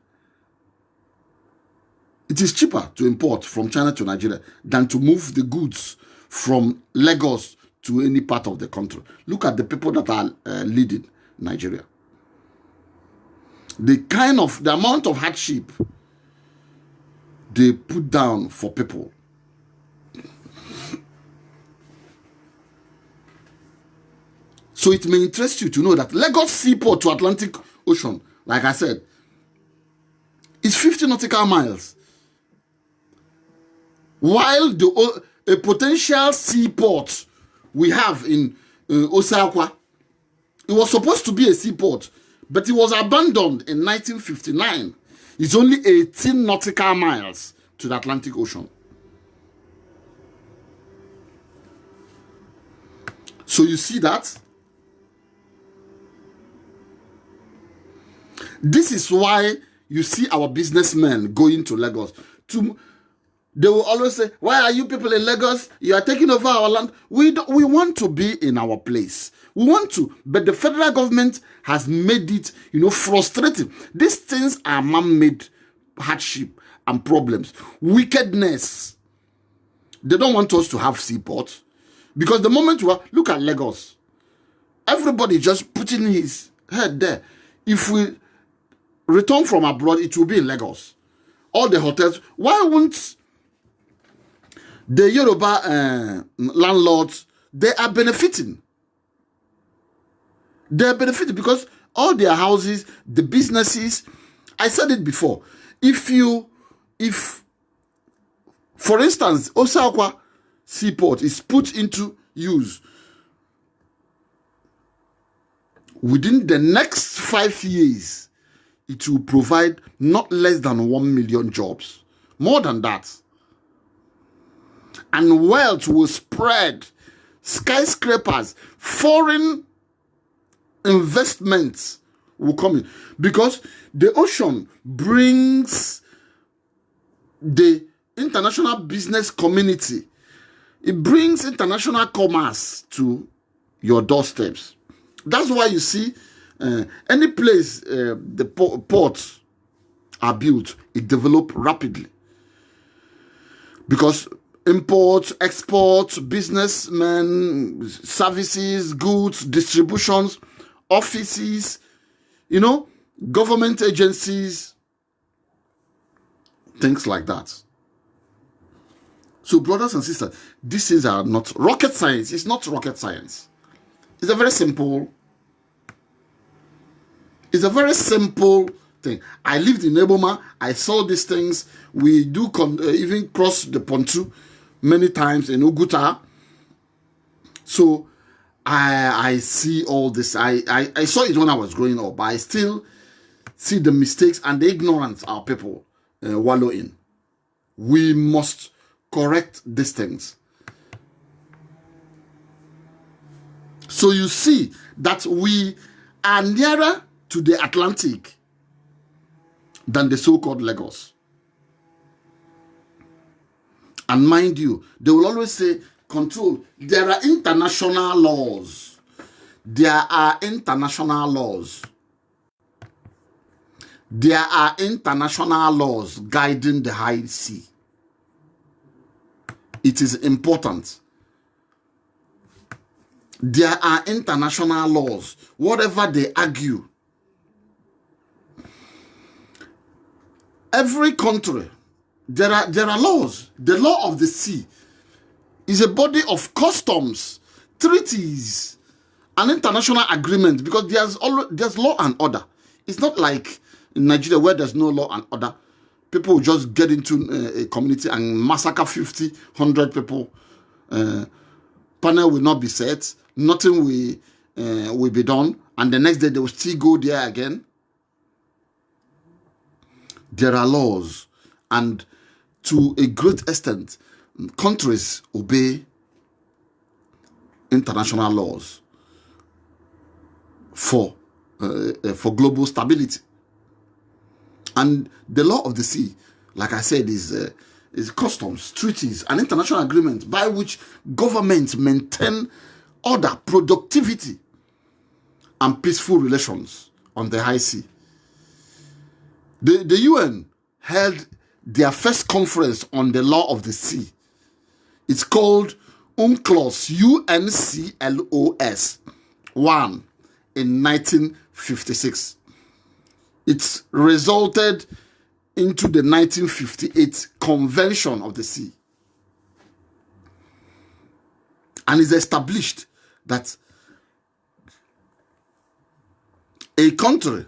It is cheaper to import from China to Nigeria than to move the goods from Lagos to any part of the country. Look at the people that are leading Nigeria. The amount of hardship they put down for people. So it may interest you to know that Lagos Seaport to Atlantic Ocean, like I said, is 50 nautical miles. While a potential seaport we have in Osakwa, it was supposed to be a seaport, but it was abandoned in 1959. It's only 18 nautical miles to the Atlantic Ocean. So you see that? This is why you see our businessmen going to Lagos. They will always say, why are you people in Lagos? You are taking over our land. We want to be in our place. We want to, but the federal government has made it, frustrating. These things are man-made hardship and problems. Wickedness. They don't want us to have seaport. Because the moment look at Lagos, everybody just putting his head there. If we return from abroad, it will be in Lagos. All the hotels. Why won't the Yoruba landlords, they are benefiting. They are benefiting because all their houses, the businesses, I said it before. If for instance, Osakwa Seaport is put into use, within the next 5 years, it will provide not less than 1 million jobs. More than that. And wealth will spread. Skyscrapers, foreign investments will come in. Because the ocean brings the international business community. It brings international commerce to your doorsteps. That's why you see any place the ports are built, it develops rapidly. Because imports, exports, businessmen, services, goods, distributions, offices, you know, government agencies, things like that. So, brothers and sisters, these things are not rocket science. It's not rocket science. It's a very simple thing. I lived in Eboma. I saw these things. We do even cross the Pontu many times in Uguta. So I see all this. I saw it when I was growing up, but I still see the mistakes and the ignorance our people wallow in. We must correct these things. So you see that we are nearer to the Atlantic than the so-called Lagos. And mind you, they will always say, control. There are international laws. There are international laws. There are international laws guiding the high sea. It is important. There are international laws. Whatever they argue, every country, there are laws. The law of the sea is a body of customs, treaties, an international agreement, because there's law and order. It's not like in Nigeria where there's no law and order. People will just get into a community and massacre 50, 100 people. Panel will not be set. Nothing will be done. And the next day they will still go there again. There are laws. And to a great extent, countries obey international laws for global stability. And the law of the sea, like I said, is customs, treaties, an international agreement by which governments maintain order, productivity, and peaceful relations on the high sea. The UN held their first conference on the law of the sea. It's called UNCLOS, UNCLOS 1 in 1956. It resulted into the 1958 Convention of the Sea. And it's established that a country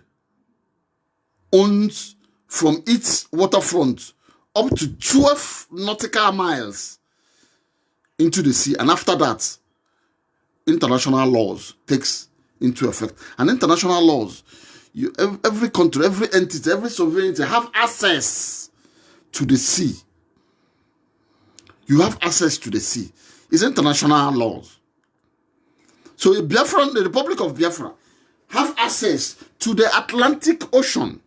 owns from its waterfront up to 12 nautical miles into the sea. And after that, international laws takes into effect. And international laws, every country, every entity, every sovereignty have access to the sea. You have access to the sea. It's international laws. So the Republic of Biafra have access to the Atlantic Ocean.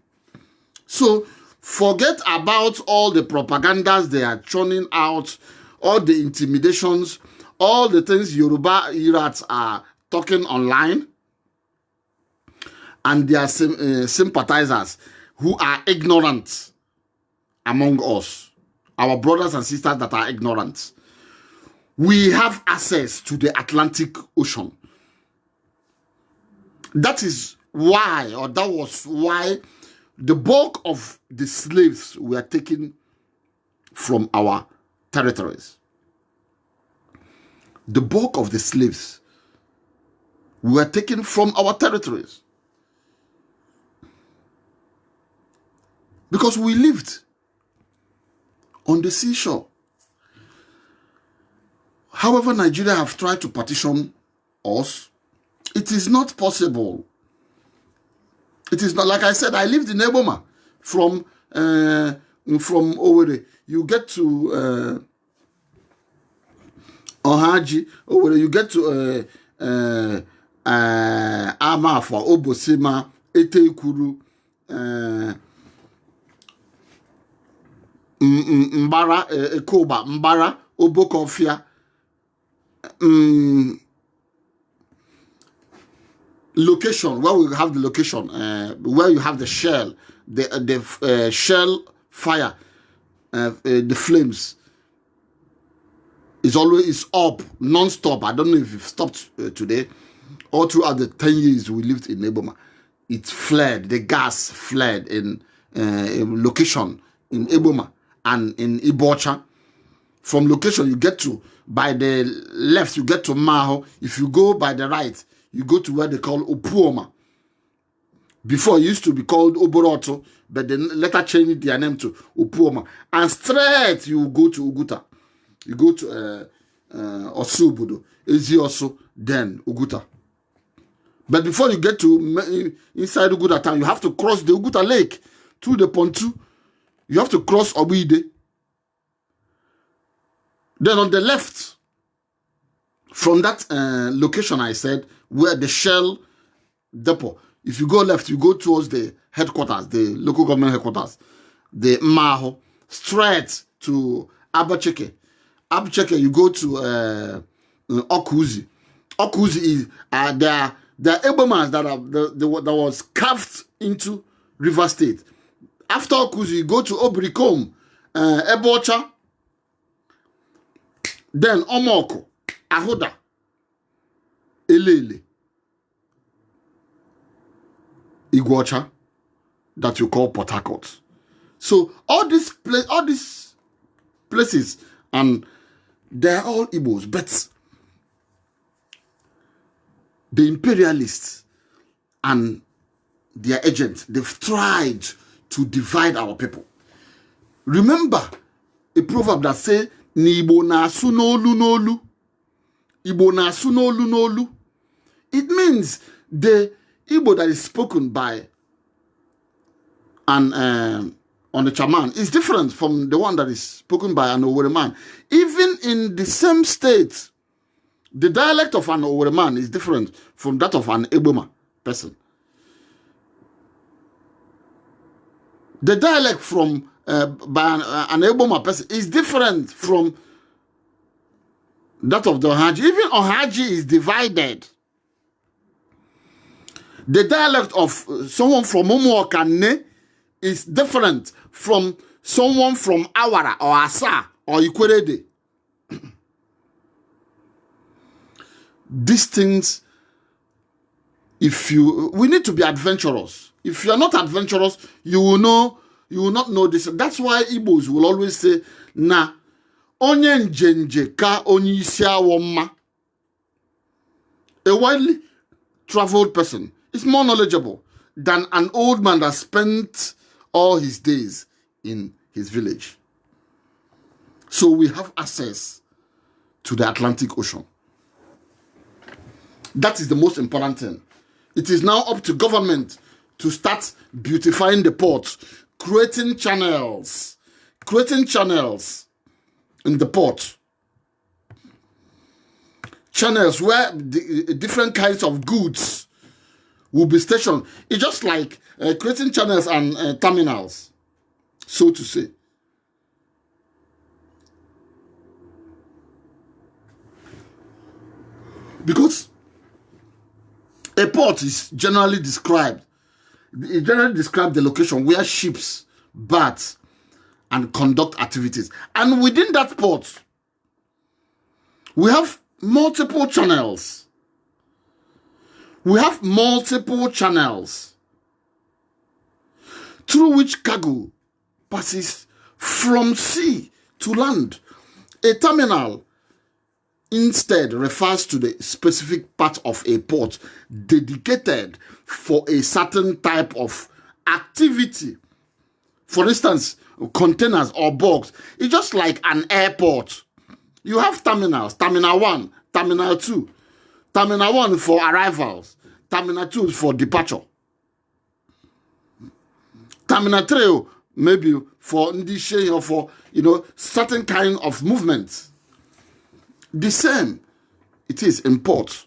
So forget about all the propagandas they are churning out, all the intimidations, all the things Yoruba Irats are talking online, and their sympathizers who are ignorant among us, our brothers and sisters that are ignorant. We have access to the Atlantic Ocean. That is why, or that was why, the bulk of the slaves were taken from our territories. The bulk of the slaves were taken from our territories. Because we lived on the seashore. However, Nigeria have tried to partition us. It is not possible. It is not, like I said, I lived in Eboma. From Owerri, you get to Ohaji, Owerri, you get to Amafa, Obosima, Eteikuru, Mbara, Ekoba, Mbara, Obokofia, location, where we have the location, where you have the shell, the shell fire, the flames is always up, non-stop. I don't know if you've stopped today. All throughout the 10 years we lived in Eboma, it fled, the gas fled in location in Eboma and in Ibocha. From location, you get to, by the left, you get to Maho. If you go by the right, you go to where they call Opuoma. Before, it used to be called Oboroto, but then later changed their name to Opuoma. And straight, you go to Uguta. You go to Osubudo, Ezi Osu, then Uguta. But before you get to inside Uguta town, you have to cross the Uguta Lake through the Pontu. You have to cross Obuide. Then on the left, from that location I said, where the Shell depot, if you go left, you go towards the headquarters, the local government headquarters, the Maho, straight to Abacheke. Abacheke, you go to Okuzi. Okuzi is the Ebomans that was carved into River State. After Okuzi, you go to Obricom, Ebocha, then Omoko, Ahoda, Elele, Iguacha, that you call Port Harcourt. So all these places, and they're all Igbos, but the imperialists and their agents, they've tried to divide our people. Remember a proverb that says, Igbo na-asụ n'olu n'olu. Igbo na-asụ n'olu n'olu. It means the Igbo that is spoken by an on the chairman is different from the one that is spoken by an Owerri man. Even in the same state, the dialect of an Owerri man is different from that of an Eboma person. The dialect from by an Eboma person is different from that of the Ohaji. Even Ohaji is divided. The dialect of someone from Umuokane is different from someone from Awara or Asa or Ikwerede. These things, we need to be adventurous. If you are not adventurous, you will not know this. That's why Igbos will always say, na onye njenje ka onye isi awọ mma. A widely traveled person is more knowledgeable than an old man that spent all his days in his village. So we have access to the Atlantic Ocean. That is the most important thing. It is now up to government to start beautifying the ports, creating channels in the port. Channels where the different kinds of goods will be stationed. It's just like creating channels and terminals, so to say. Because a port is generally described. It generally describes the location where ships berth and conduct activities. And within that port, we have multiple channels. We have multiple channels through which cargo passes from sea to land. A terminal instead refers to the specific part of a port dedicated for a certain type of activity. For instance, containers or bulks. It's just like an airport. You have terminals, Terminal 1, Terminal 2. Terminal 1 for arrivals, Terminal 2 for departure. Terminal 3 maybe for ndishe or for, certain kind of movements. The same it is in port.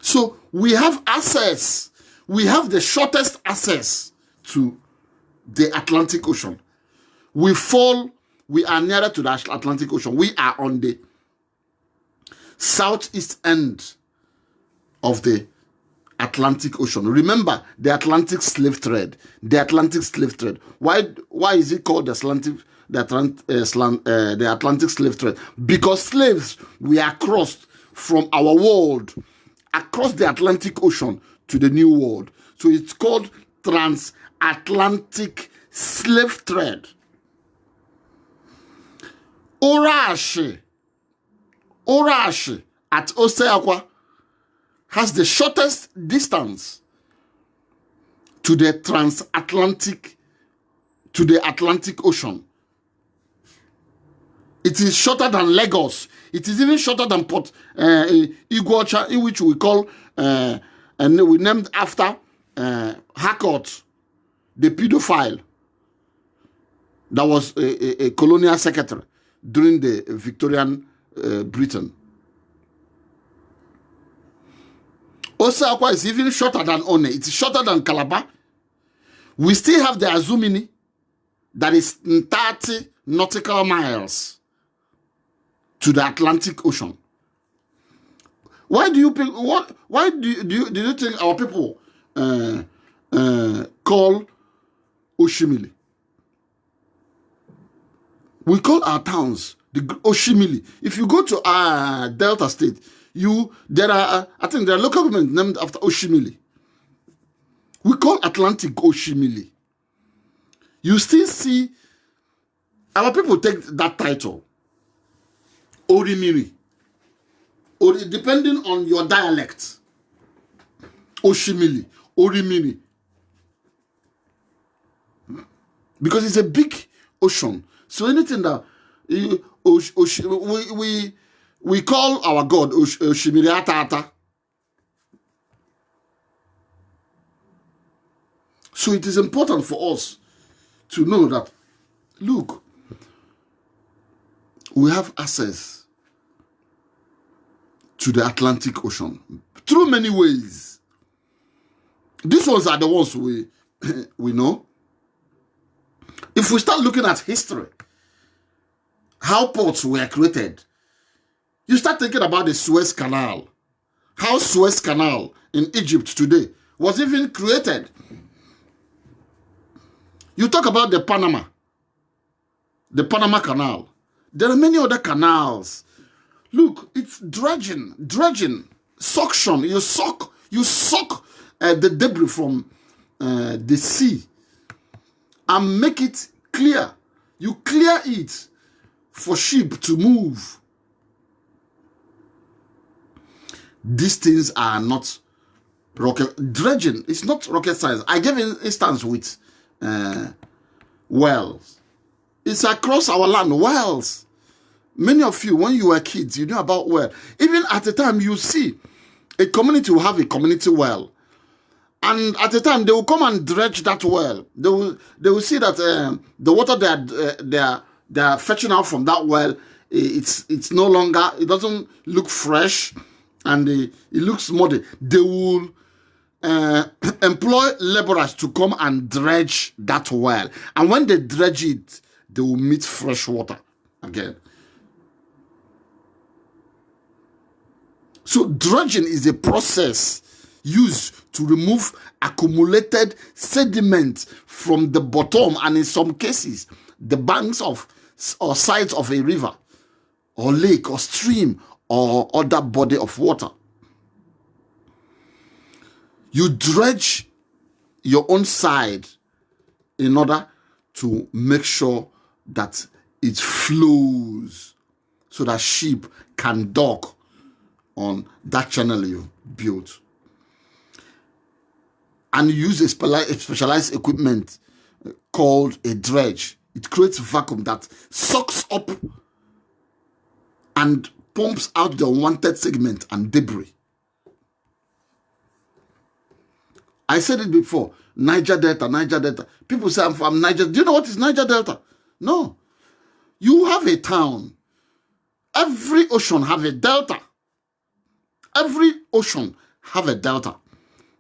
So we have access. We have the shortest access to the Atlantic Ocean. We are nearer to the Atlantic Ocean. We are on the southeast end of the Atlantic Ocean. Remember the Atlantic slave trade. The Atlantic slave trade. Why is it called the Atlantic slave trade? Because slaves were crossed from our world across the Atlantic Ocean to the New World. So it's called transatlantic slave trade. Orashi at Oseakwa has the shortest distance to the Atlantic Ocean. It is shorter than Lagos. It is even shorter than Port Iguacha, in which we call and we named after Harcourt, the pedophile that was a colonial secretary during the Victorian Britain. Osaakwa is even shorter than One. It's shorter than Calabar. We still have the Azumini that is 30 nautical miles to the Atlantic Ocean. Why do you think our people call Oshimili? We call our towns the Oshimili. If you go to Delta State, there are local governments named after Oshimili. We call Atlantic Oshimili. You still see our people take that title, Orimiri, or depending on your dialect, Oshimili, Orimiri, because it's a big ocean. So anything that we call our God Oshimiri Atata. So it is important for us to know that, look, we have access to the Atlantic Ocean through many ways. These ones are the ones we know. If we start looking at history, how ports were created, you start thinking about the Suez Canal. How Suez Canal in Egypt today was even created. You talk about the Panama Canal. There are many other canals. Look, it's dredging, suction. You suck the debris from the sea and make it clear. You clear it for ship to move. These things are not rocket dredging. It's not rocket science. I gave an instance with wells. It's across our land, wells. Many of you, when you were kids, you knew about well. Even at the time, you see a community will have a community well. And at the time, they will come and dredge that well. They will see that the water they are fetching out from that well, it's no longer, it doesn't look fresh, and it looks muddy. They will employ laborers to come and dredge that well. And when they dredge it, they will meet fresh water again. So dredging is a process used to remove accumulated sediment from the bottom, and in some cases, the banks of or sides of a river or lake or stream or other body of water. You dredge your own side in order to make sure that it flows so that ship can dock on that channel you built. And you use a specialized equipment called a dredge. It creates vacuum that sucks up and pumps out the unwanted segment and debris. I said it before, Niger Delta. People say I'm from Niger. Do you know what is Niger Delta? No. You have a town. Every ocean have a delta. Every ocean have a delta.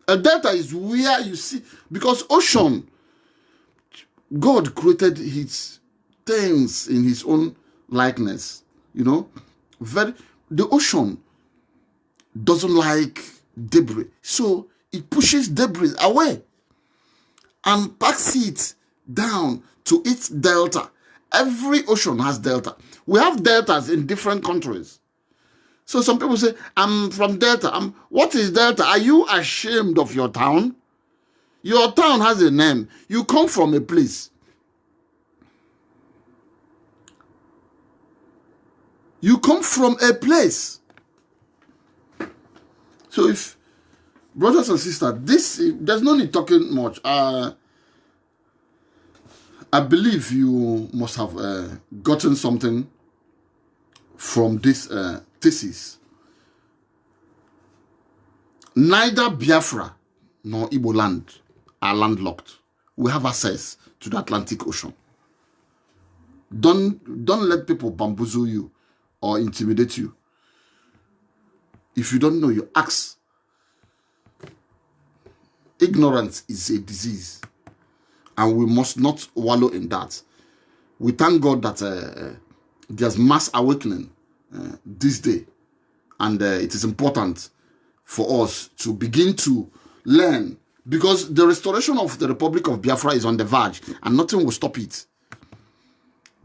A delta is where you see, because ocean, God created his things in his own likeness. You know, the ocean doesn't like debris. So it pushes debris away and packs it down to its delta. Every ocean has delta. We have deltas in different countries. So some people say, I'm from Delta. What is Delta? Are you ashamed of your town? Your town has a name. You come from a place. You come from a place. So if, brothers and sisters, there's no need talking much. I believe you must have gotten something from this thesis. Neither Biafra nor Igbo land are landlocked. We have access to the Atlantic Ocean. Don't let people bamboozle you or intimidate you. If you don't know, you ask. Ignorance is a disease, and we must not wallow in that. We thank God that there's mass awakening this day, and it is important for us to begin to learn, because the restoration of the Republic of Biafra is on the verge, and nothing will stop it.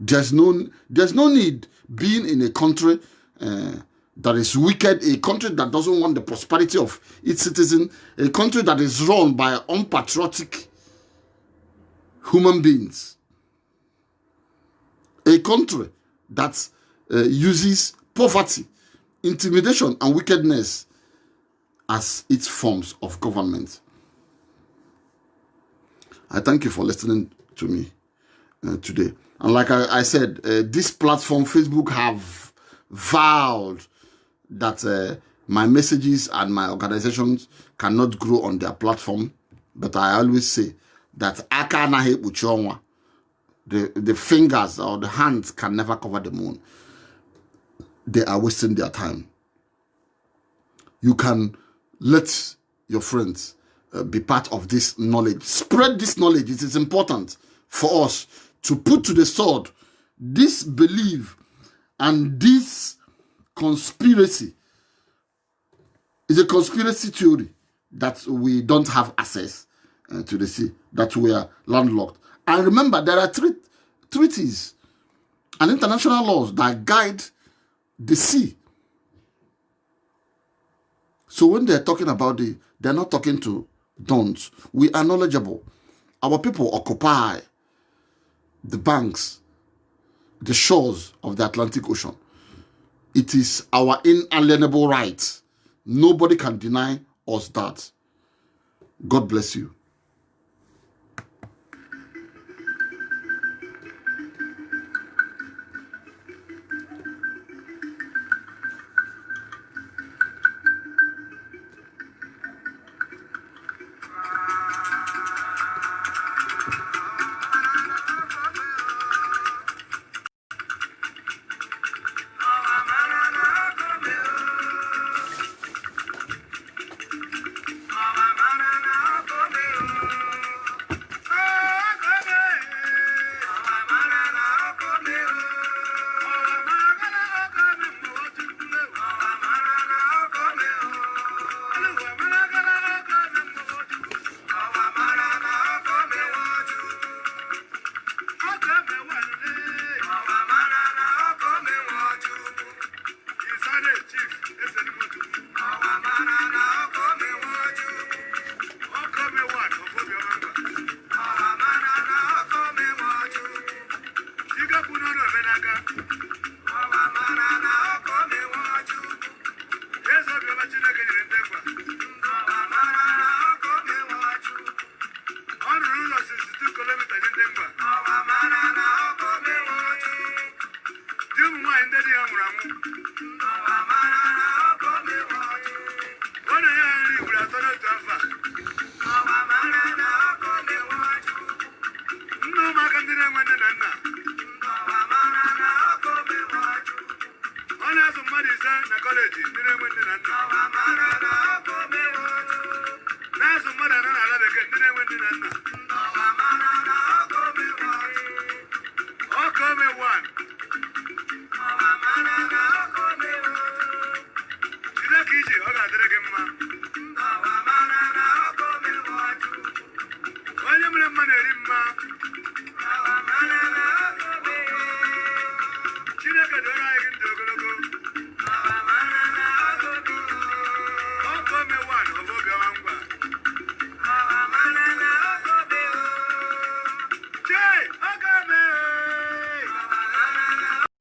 There's no need being in a country that is wicked, a country that doesn't want the prosperity of its citizens, a country that is run by unpatriotic human beings, a country that uses poverty, intimidation, and wickedness as its forms of government. I thank you for listening to me today. And like I said, this platform, Facebook, have vowed that my messages and my organizations cannot grow on their platform. But I always say that the fingers or the hands can never cover the moon. They are wasting their time. You can let your friends be part of this knowledge. Spread this knowledge. It is important for us to put to the sword this belief and this conspiracy. It's a conspiracy theory that we don't have access to the sea, that we are landlocked. And remember, there are treaties and international laws that guide the sea. So when they're talking about they're not talking to don'ts. We are knowledgeable. Our people occupy the banks, the shores of the Atlantic Ocean. It is our inalienable right. Nobody can deny us that. God bless you. That's